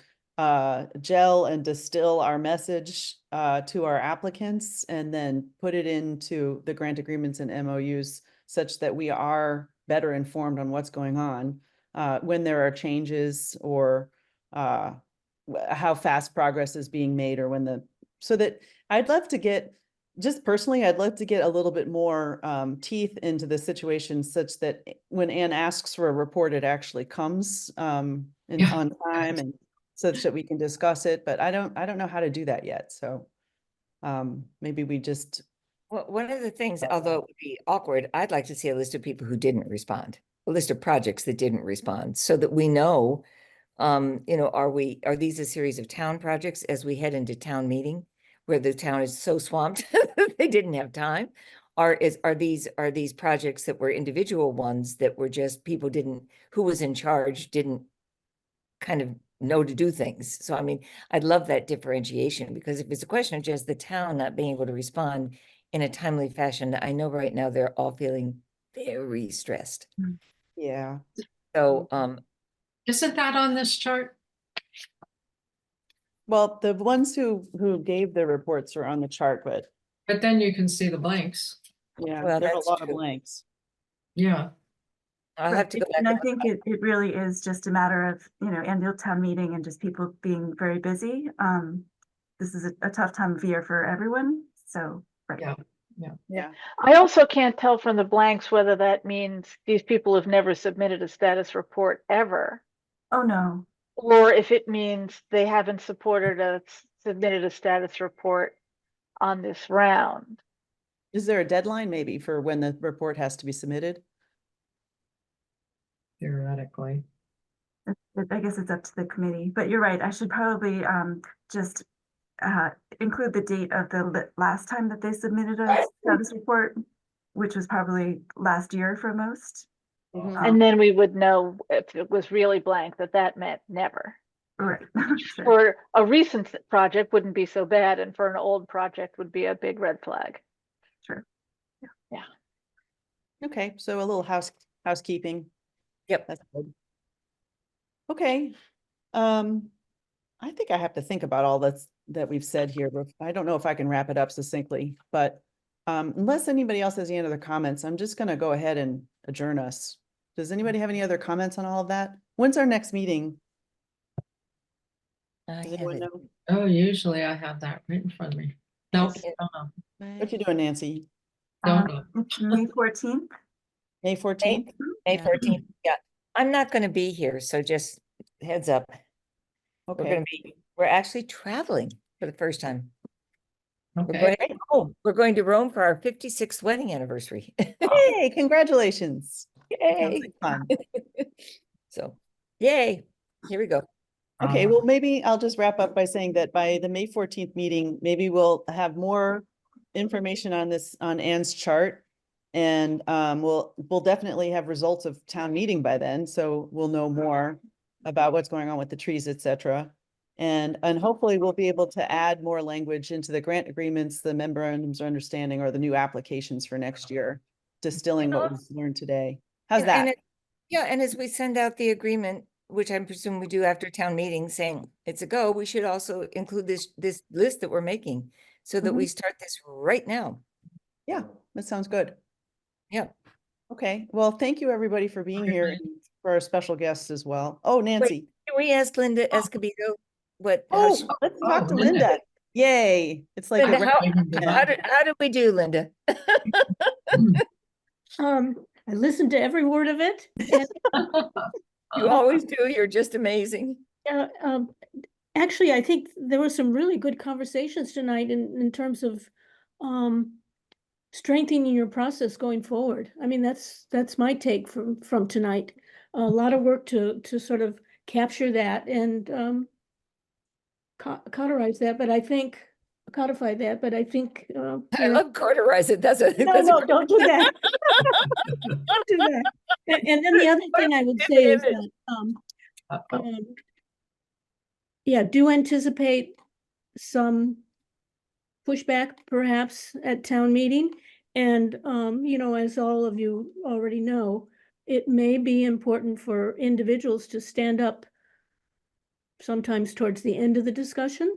gel and distill our message to our applicants, and then put it into the grant agreements and MOUs such that we are better informed on what's going on when there are changes, or how fast progress is being made, or so that I'd love to get just personally, I'd like to get a little bit more teeth into the situation such that when Anne asks for a report, it actually comes Yeah. on time and such that we can discuss it, but I don't know how to do that yet, so maybe we just, Well, one of the things, although it would be awkward, I'd like to see a list of people who didn't respond, a list of projects that didn't respond, so that we know, you know, are these a series of town projects as we head into town meeting, where the town is so swamped they didn't have time? Are these projects that were individual ones that were just people who was in charge didn't kind of know to do things? So I mean, I'd love that differentiation, because if it's a question of just the town not being able to respond in a timely fashion, I know right now they're all feeling very stressed. yeah. So, Isn't that on this chart? Well, the ones who gave the reports are on the chart, but But then you can see the blanks. yeah, Well, there are a that's lot of true. blanks. Yeah. I'll Right, have to go back. and I and- think it really is just a matter of, you know, annual town meeting and just people being very busy. This is a tough time of year for everyone, so, right. Yeah. Yeah. I also can't tell from the blanks whether that means these people have never submitted a status report ever, Oh, no. or if it means they haven't submitted a status report on this round. Is there a deadline maybe for when the report has to be submitted? Theoretically. I guess it's up to the committee, but you're right. I should probably just include the date of the last time that they submitted a status report, which was probably last year for most. And then we would know if it was really blank, that meant never. Right. Sure. For a recent project wouldn't be so bad, and for an old project would be a big red flag. Sure. Yeah. Okay, so a little housekeeping. Yep. That's good. Okay. I think I have to think about all that we've said here, but I don't know if I can wrap it up succinctly, but unless anybody else has any other comments, I'm just gonna go ahead and adjourn us. Does anybody have any other comments on all of that? When's our next meeting? I Does have anyone it. know? Oh, usually I have that right in front of me. Nope. Yeah. Don't know. What you doing, Nancy? Don't know. It's May 14th. May 14th? May Yeah. 14th, yeah. I'm not gonna be here, so just heads up. Okay. We're actually traveling for the first time. Okay. We're going to Rome for our 56th wedding anniversary. Hey, congratulations. Sounds Yay. like fun. So, yay, here we go. Okay, well, maybe I'll just wrap up by saying that by the May 14th meeting, maybe we'll have more information on this, on Anne's chart. And we'll definitely have results of town meeting by then, so we'll know more about what's going on with the trees, et cetera. And hopefully we'll be able to add more language into the grant agreements, the memorandums of understanding, or the new applications for next year, distilling what we've learned today. How's that? Yeah, and as we send out the agreement, which I presume we do after town meeting, saying it's a go, we should also include this list that we're making, so that we start this right now. Yeah, that sounds good. Yeah. Okay, well, thank you, everybody, for being here, and for our special guests as well. Oh, Nancy. Can we ask Linda Escobedo how she- Let's talk to Linda. Linda. Yay, it's like. a Linda, round- how did we do, Linda? I listened to every word of it. You always do, you're just amazing. Actually, I think there were some really good conversations tonight in terms of strengthening your process going forward. I mean, that's my take from tonight. A lot of work to sort of capture that and cauterize that, but I think codify that, but I think I love cauterize it. That's a no, don't do that. Don't do that. And then the other thing I would say is that yeah, do anticipate some pushback perhaps at town meeting. And you know, as all of you already know, it may be important for individuals to stand up sometimes towards the end of the discussion.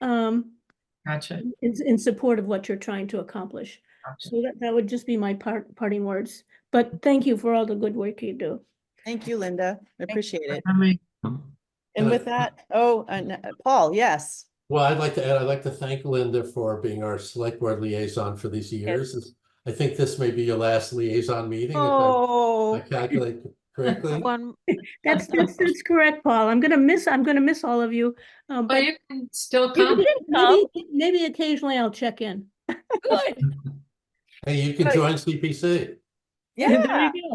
Gotcha. In support of what you're trying to accomplish. Gotcha. So that would just be my parting words. But thank you for all the good work you do. Thank you, Linda. I appreciate it. I mean, And with that, and Paul, yes. Well, I'd like to add, I'd like to thank Linda for being our select board liaison for these years. I think this may be your last liaison meeting, if I Oh, calculate correctly. One, That's correct, Paul. I'm gonna miss all of you. But But you can still maybe, come. maybe occasionally I'll check in. Good. Hey, you can Right. join CPC. There yeah. you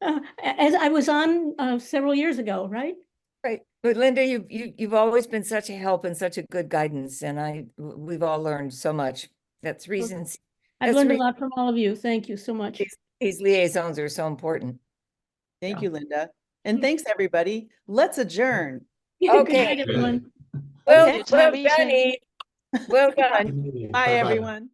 go. As I was on several years ago, right? Right. But Linda, you've always been such a help and such a good guidance, and we've all learned so much. That's reasons I've That's learned a re- lot from all of you. Thank you so much. these liaisons are so important. Thank Yeah. you, Linda. And thanks, everybody. Let's adjourn. Good Okay. night, everyone. Well, Okay. Good time well done, meeting. Eve. Well done. Bye, everyone.